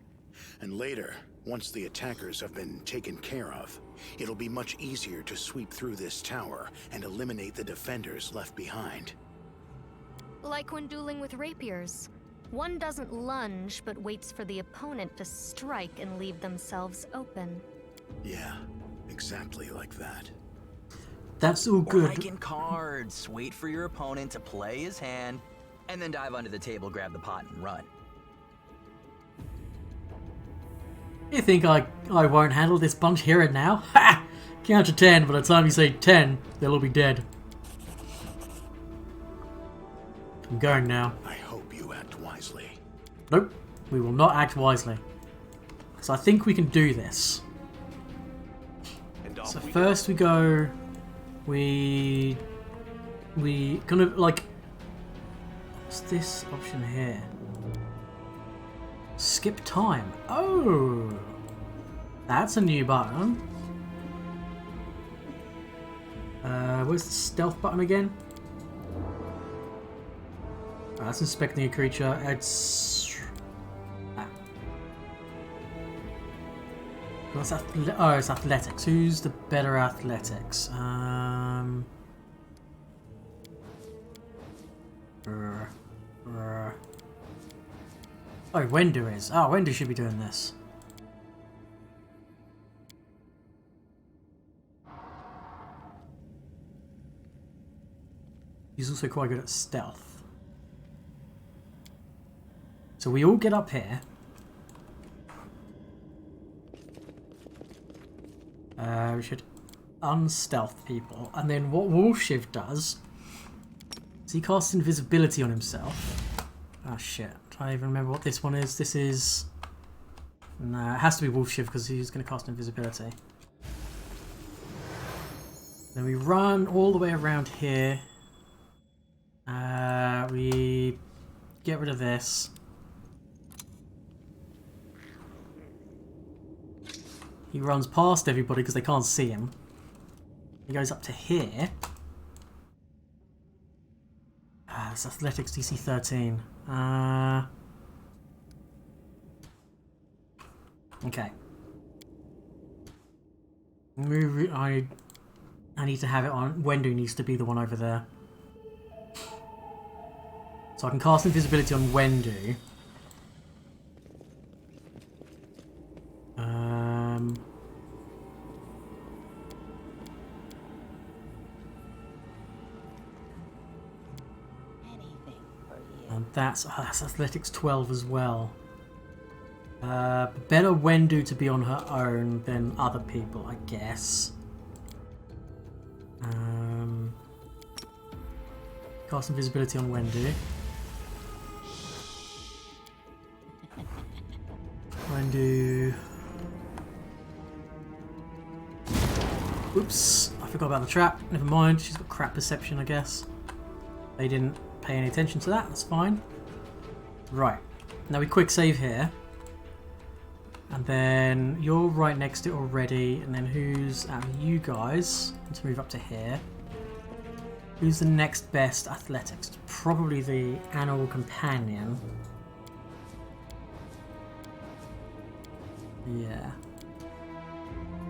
S6: And later, once the attackers have been taken care of, it'll be much easier to sweep through this tower and eliminate the Defenders left behind.
S7: Like when dueling with rapiers. One doesn't lunge, but waits for the opponent to strike and leave themselves open.
S6: Yeah, exactly like that.
S1: That's all
S2: Or
S1: good.
S2: like in cards, wait for your opponent to play his hand, and then dive under the table, grab the pot, and run.
S1: You think I won't handle this bunch here and now? Ha! Count to 10. By the time you say 10, they'll all be dead. I'm going now.
S6: I hope you act wisely.
S1: Nope, we will not act wisely. Because I think we can do this.
S3: And
S1: So
S3: off we
S1: first we go... We kind of like... What's this option here? Skip time. Oh! That's a new button. Where's the stealth button again? Oh, that's inspecting a creature. It's... What's that? Oh, it's athletics. Who's the better athletics? Oh, Wendu is. Oh, Wendu should be doing this. He's also quite good at stealth. So we all get up here. We should unstealth people. And then what Wolfshiv does is he casts invisibility on himself. Ah, shit. I don't even remember what this one is. This is... No, it has to be Wolfshiv because he's going to cast invisibility. Then we run all the way around here. We get rid of this. He runs past everybody because they can't see him. He goes up to here. It's Athletics DC 13. Okay. I need to have it on. Wendu needs to be the one over there. So I can cast invisibility on Wendu. And that's Athletics 12 as well. Better Wendu to be on her own than other people, I guess. Cast invisibility on Wendu. Wendu. Oops, I forgot about the trap. Never mind, she's got crap perception, I guess. They didn't pay any attention to that, that's fine. Right, now we quick save here. And then you're right next to it already. And then who's out of you guys? Let's move up to here. Who's the next best athletics? It's probably the animal companion. Yeah.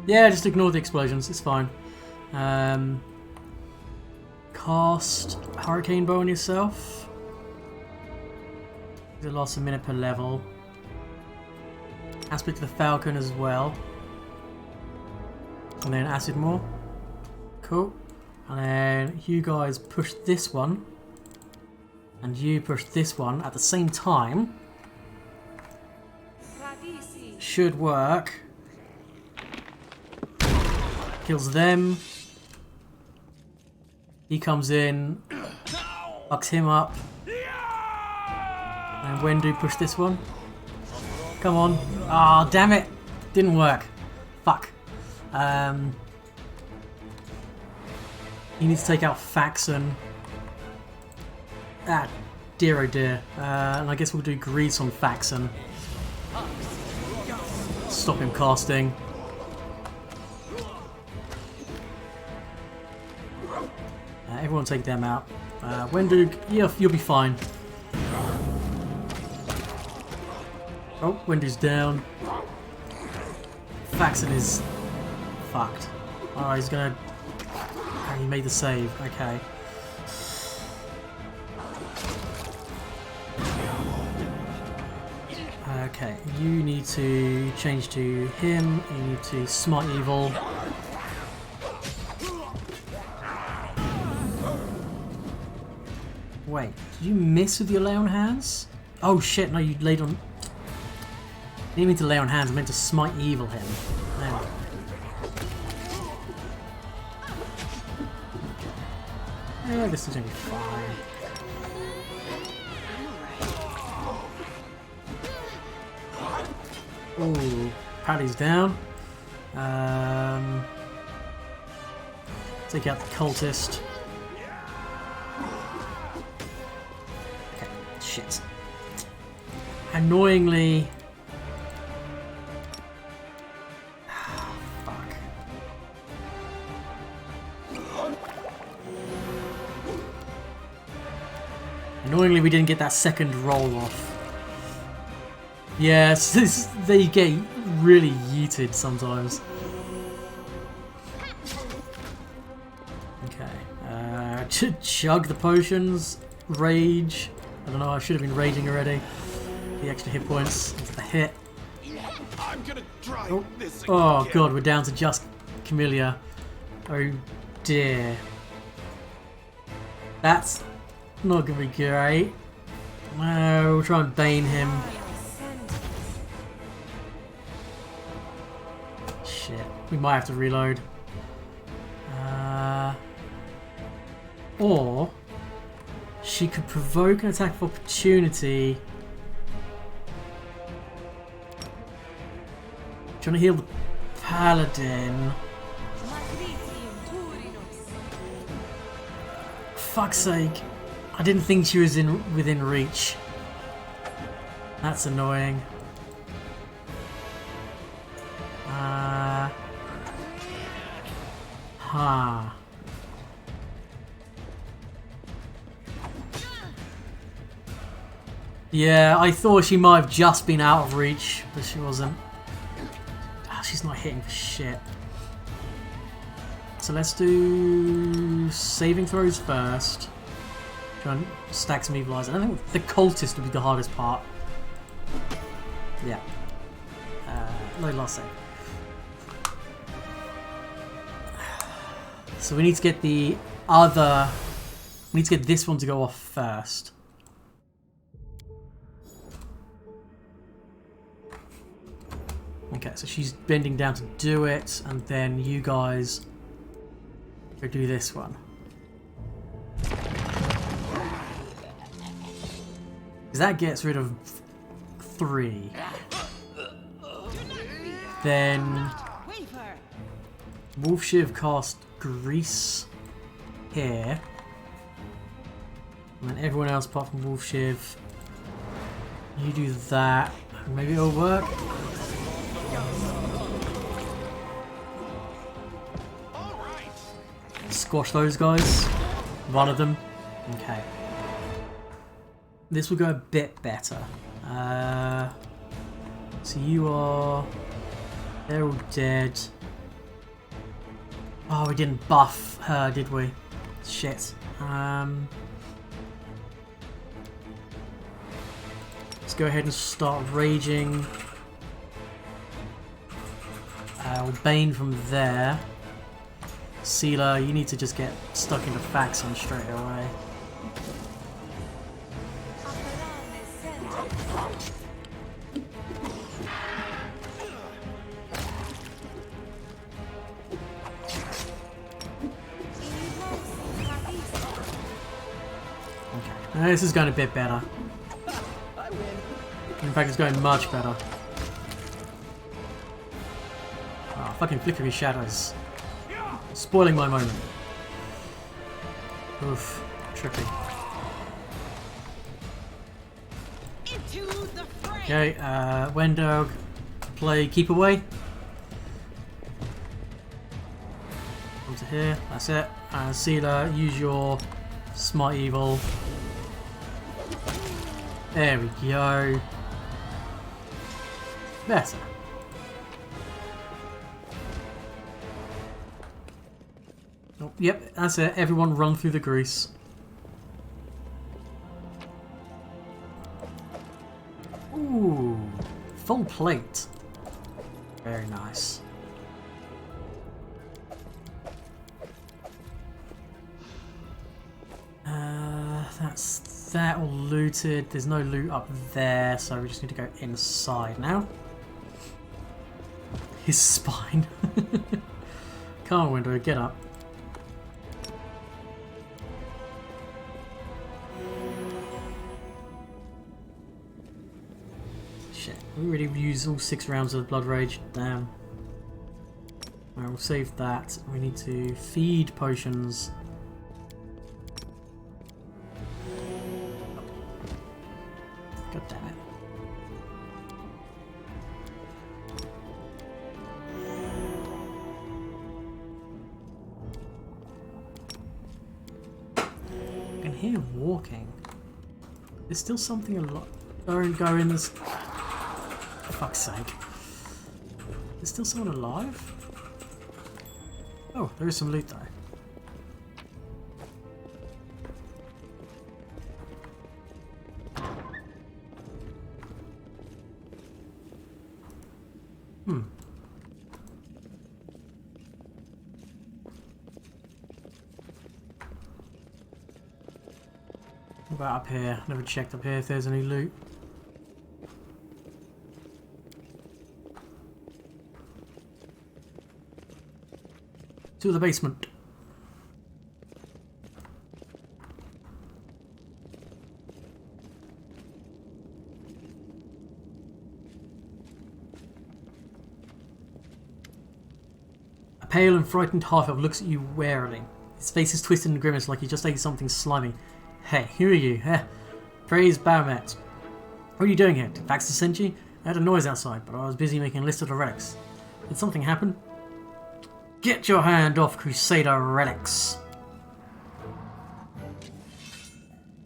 S1: Yeah, just ignore the explosions, it's fine. Cast Hurricane Bow on yourself. It lasts a minute per level. Aspect of the Falcon as well. And then Acid Maw. Cool. And then you guys push this one. And you push this one at the same time. Should work. Kills them. He comes in. Fucks him up. And Wendu push this one. Come on. Ah, oh, damn it. Didn't work. Fuck. You need to take out Faxon. Ah, dear oh dear. And I guess we'll do Grease on Faxon. Stop him casting. Everyone take them out. Wendu, yeah, you'll be fine. Oh, Wendu's down. Faxon is fucked. Oh, he's gonna... Oh, he made the save. Okay. Okay, you need to change to him. You need to Smite Evil. Wait, did you miss with your lay on hands? Oh shit, no, you laid on... I didn't mean to lay on hands, I meant to smite evil him. There we go. Yeah, this is gonna be fine. Ooh, Paddy's down. Take out the cultist. Okay, shit. Annoyingly... Fuck. Annoyingly, we didn't get that second roll off. Yes, they get really yeeted sometimes. Okay, chug the potions, rage. I don't know, I should have been raging already. The extra hit points into the hit.
S3: I'm gonna try this
S1: Oh
S3: again.
S1: god, we're down to just Camellia. Oh dear. That's not gonna be great. No, we'll try and bane him. Shit, we might have to reload. Or she could provoke an attack of opportunity. Trying to heal the paladin. Fuck's sake. I didn't think she was within reach. That's annoying. Yeah, I thought she might have just been out of reach, but she wasn't. She's not hitting for shit. So let's do saving throws first. Try and stack some evil eyes. I don't think the cultist would be the hardest part. Yeah. Load last save. So we need to get the other... We need to get this one to go off first. Okay, so she's bending down to do it, and then you guys go do this one. Because that gets rid of 3. Then Wolf Shiv cast Grease here. And then everyone else apart from Wolf Shiv, you do that. Maybe it'll work. Squash those guys. One of them. Okay. This will go a bit better. So you are... They're all dead. Oh, we didn't buff her, did we? Shit. Let's go ahead and start raging. We'll Bane from there. Sealer, you need to just get stuck into Faxon straight away. Okay, now this is going a bit better. In fact, it's going much better. Oh, fucking flickery shadows. Spoiling my moment. Oof, trippy. Okay, Wendog, play Keep Away. Come to here, that's it. Sealer, use your Smite Evil. There we go. Better. Oh, yep, that's it. Everyone run through the grease. Ooh, full plate. Very nice. That's that all looted. There's no loot up there, so we just need to go inside now. His spine. Car window, get up. Shit, we already used all 6 rounds of Blood Rage. Damn. Alright, we'll save that. We need to feed potions. God damn it. I can hear walking. There's still something alive. Don't go in this. For fuck's sake. There's still someone alive? Oh, there is some loot though. What about up here? Never checked up here if there's any loot. To the basement. A pale and frightened half-elf looks at you warily. His face is twisted and grimace like he just ate something slimy. Hey, who are you? Praise Baromet. What are you doing here? Did Baxter send you? I heard a noise outside, but I was busy making a list of the relics. Did something happen? Get your hand off Crusader relics!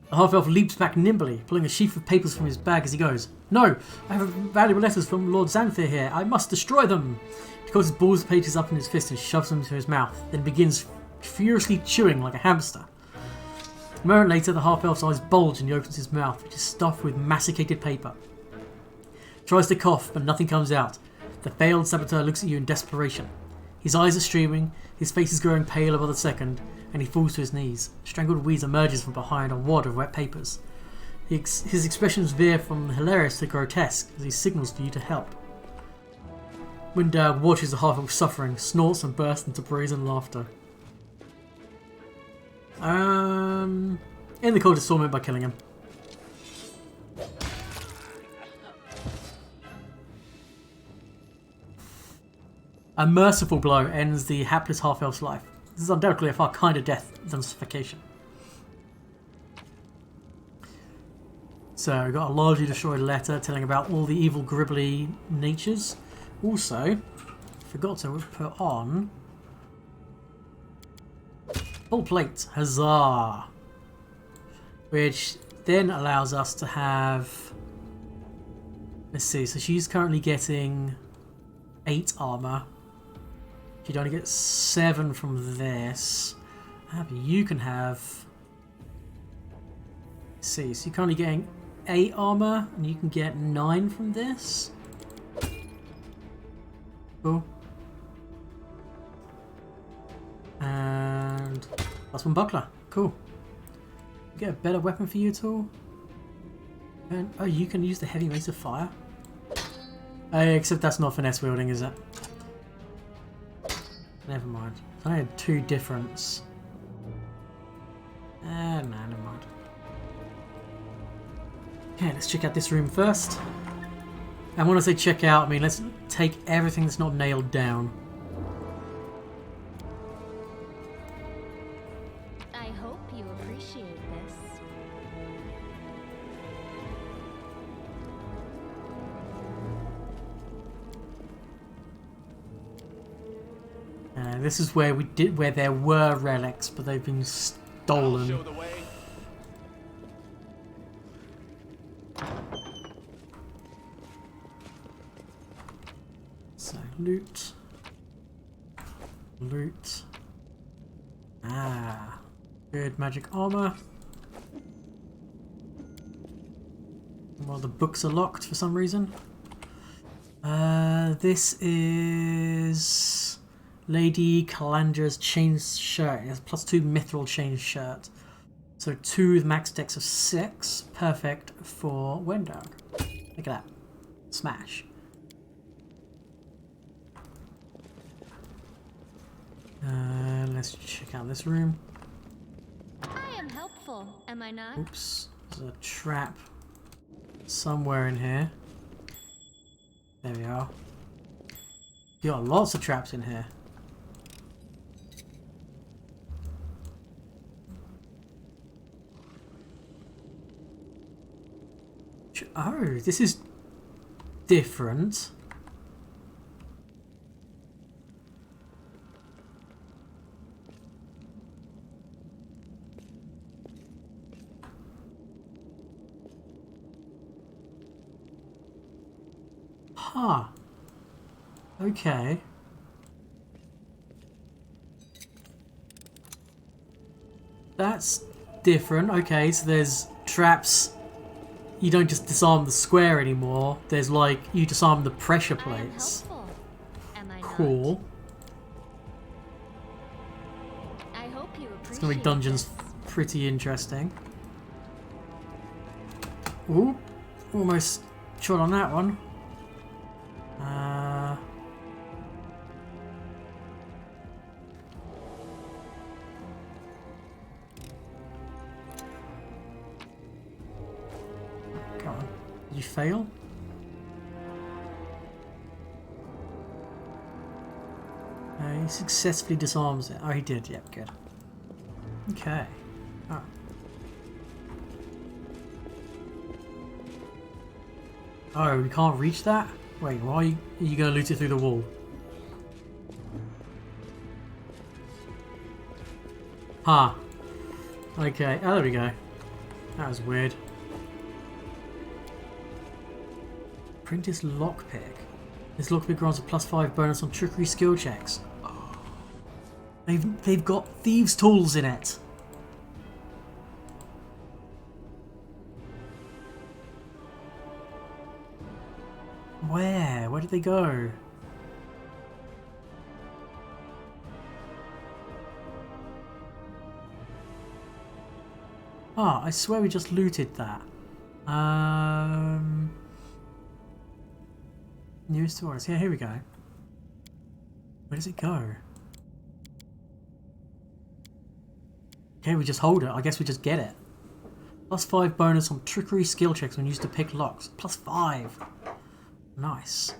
S1: The half-elf leaps back nimbly, pulling a sheaf of papers from his bag as he goes. No! I have valuable letters from Lord Xanthir here. I must destroy them! He calls his balls pages up in his fist and shoves them into his mouth, then begins furiously chewing like a hamster. A moment later, the half-elf's eyes bulge and he opens his mouth, which is stuffed with masticated paper. He tries to cough, but nothing comes out. The failed saboteur looks at you in desperation. His eyes are streaming, his face is growing paler by the second, and he falls to his knees. A strangled wheeze emerges from behind a wad of wet papers. His expressions veer from hilarious to grotesque as he signals for you to help. Windad watches the half-elf suffering, snorts and bursts into brazen laughter. End the coldest torment by killing him. A merciful blow ends the hapless half-elf's life. This is undoubtedly a far kinder death than suffocation. So, we've got a largely destroyed letter telling about all the evil gribbly natures. Also, forgot to put on full plate, huzzah! Which then allows us to have, let's see, so she's currently getting 8 armor. She'd only get 7 from this. But you can have, let's see, so you're currently getting 8 armor and you can get 9 from this. Cool. And plus 1 buckler. Cool. Get a better weapon for you at all? And oh, you can use the heavy mace of fire. Except that's not finesse wielding, is it? Never mind. I had 2 difference. Nah, never mind. Okay, let's check out this room first. And when I say check out, I mean let's take everything that's not nailed down.
S7: I hope you appreciate this.
S1: This is where where there were relics, but they've been stolen.
S3: Show the way.
S1: So loot, loot. Ah, good magic armor. Well, the books are locked for some reason. This is Lady Calandra's chain shirt. It has +2 mithril chain shirt. So 2 with max dex of 6. Perfect for Wendog. Look at that. Smash. Let's check out this room.
S7: I am helpful, am I not?
S1: Oops. There's a trap somewhere in here. There we are. You got lots of traps in here. Oh, this is different. Huh. Okay. That's different. Okay, so there's traps. You don't just disarm the square anymore. There's like, you disarm the pressure plates.
S7: Am I not?
S1: Cool.
S7: I hope you appreciate
S1: It's gonna make dungeons
S7: this.
S1: pretty interesting. Ooh, almost shot on that one. Come on. Did you fail? He successfully disarms it. Oh, he did. Yep, good. Okay. Oh. Oh, we can't reach that? Wait, why are you going to loot it through the wall? Huh. Okay, oh, there we go. That was weird. Apprentice lockpick. This lockpick grants a +5 bonus on trickery skill checks. Oh. They've got thieves' tools in it. Where? Where did they go? Ah, I swear we just looted that. News stories. Yeah, here we go. Where does it go? Okay, we just hold it. I guess we just get it. +5 bonus on trickery skill checks when used to pick locks. +5. Nice.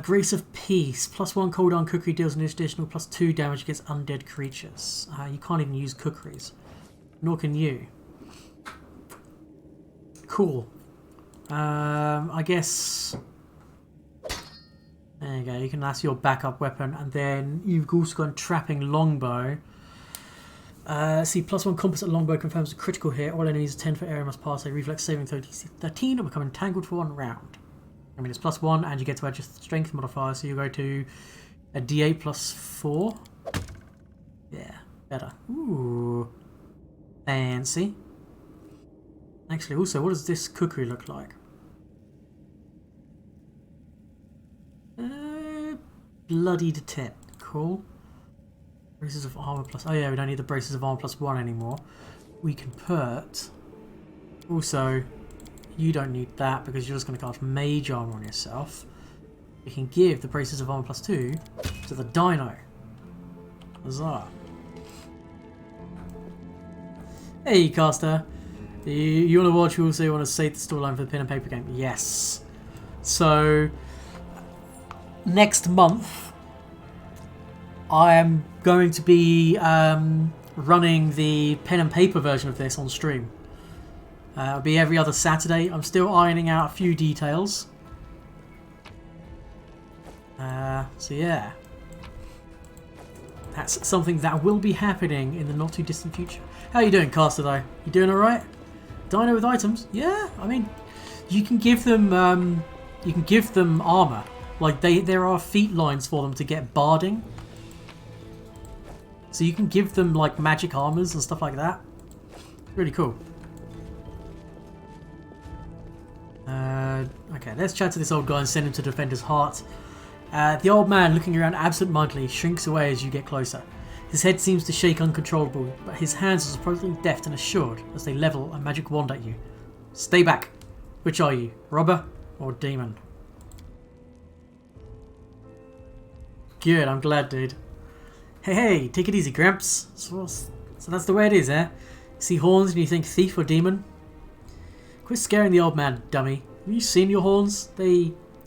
S1: Grace of Peace. +1 cooldown cookery deals an additional +2 damage against undead creatures. You can't even use cookeries. Nor can you. Cool. I guess... There you go. That's your backup weapon. And then you've also got Trapping Longbow. See, +1 composite longbow confirms a critical hit. All enemies 10-foot area must pass a reflex saving 13 or become entangled for 1 round. I mean, it's +1 and you get to add your strength modifier, so you go to a d8 +4. Yeah, better. Ooh. Fancy. Actually, also, what does this cookery look like? Bloodied tip. Cool. Braces of armor plus... Oh yeah, we don't need the braces of armor +1 anymore. We can put... Also, you don't need that because you're just going to cast mage armor on yourself. We can give the braces of armor +2 to the dino. Huzzah. Hey, caster. You want to watch? You also want to save the storyline for the pen and paper game? Yes. So, next month, I am going to be running the pen and paper version of this on stream. It'll be every other Saturday. I'm still ironing out a few details. So yeah. That's something that will be happening in the not too distant future. How you doing, caster though? You doing alright? Dino with items? Yeah, I mean, you can give them armor. Like there are feat lines for them to get barding. So you can give them like magic armors and stuff like that. Really cool. Okay, let's chat to this old guy and send him to defend his heart. The old man, looking around absent-mindedly, shrinks away as you get closer. His head seems to shake uncontrollably, but his hands are surprisingly deft and assured as they level a magic wand at you. Stay back. Which are you, robber or demon? Good, I'm glad, dude. Hey, take it easy, Gramps. So that's the way it is, eh? You see horns and you think thief or demon? Quit scaring the old man, dummy. Have you seen your horns?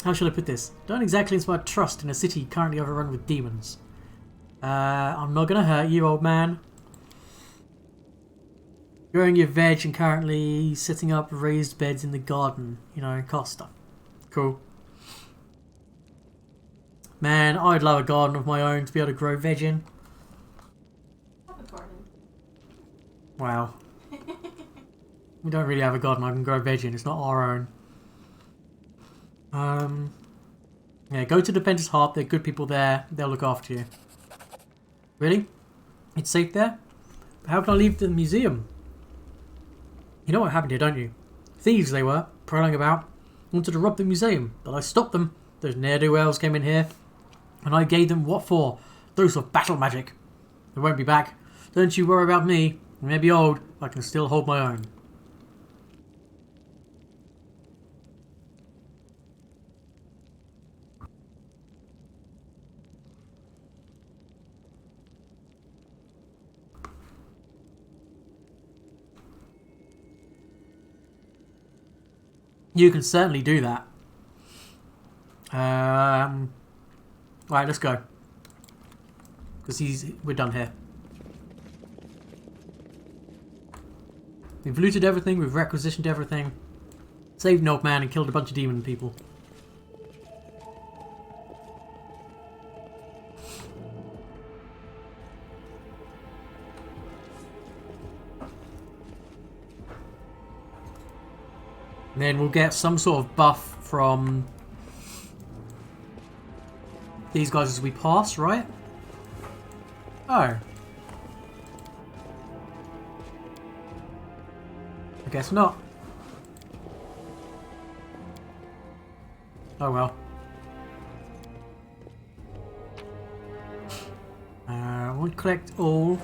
S1: How shall I put this? Don't exactly inspire trust in a city currently overrun with demons. I'm not gonna hurt you, old man. Growing your veg and currently setting up raised beds in the garden. You know, Costa. Cool. Man, I'd love a garden of my own to be able to grow veg in.
S8: Have a garden.
S1: Wow. We don't really have a garden I can grow veg in. It's not our own. Yeah, go to the Adventures Hub. There are good people there. They'll look after you. Really? It's safe there? But how can I leave the museum? You know what happened here, don't you? Thieves they were, prowling about. Wanted to rob the museum, but I stopped them. Those ne'er-do-wells came in here. And I gave them what for? Dose of battle magic. They won't be back. Don't you worry about me. I may be old, but I can still hold my own. You can certainly do that. Right, let's go. Because we're done here. We've looted everything, we've requisitioned everything. Saved an old man and killed a bunch of demon people. And then we'll get some sort of buff from these guys as we pass, right? Oh. I guess not. Oh well. I won't collect all.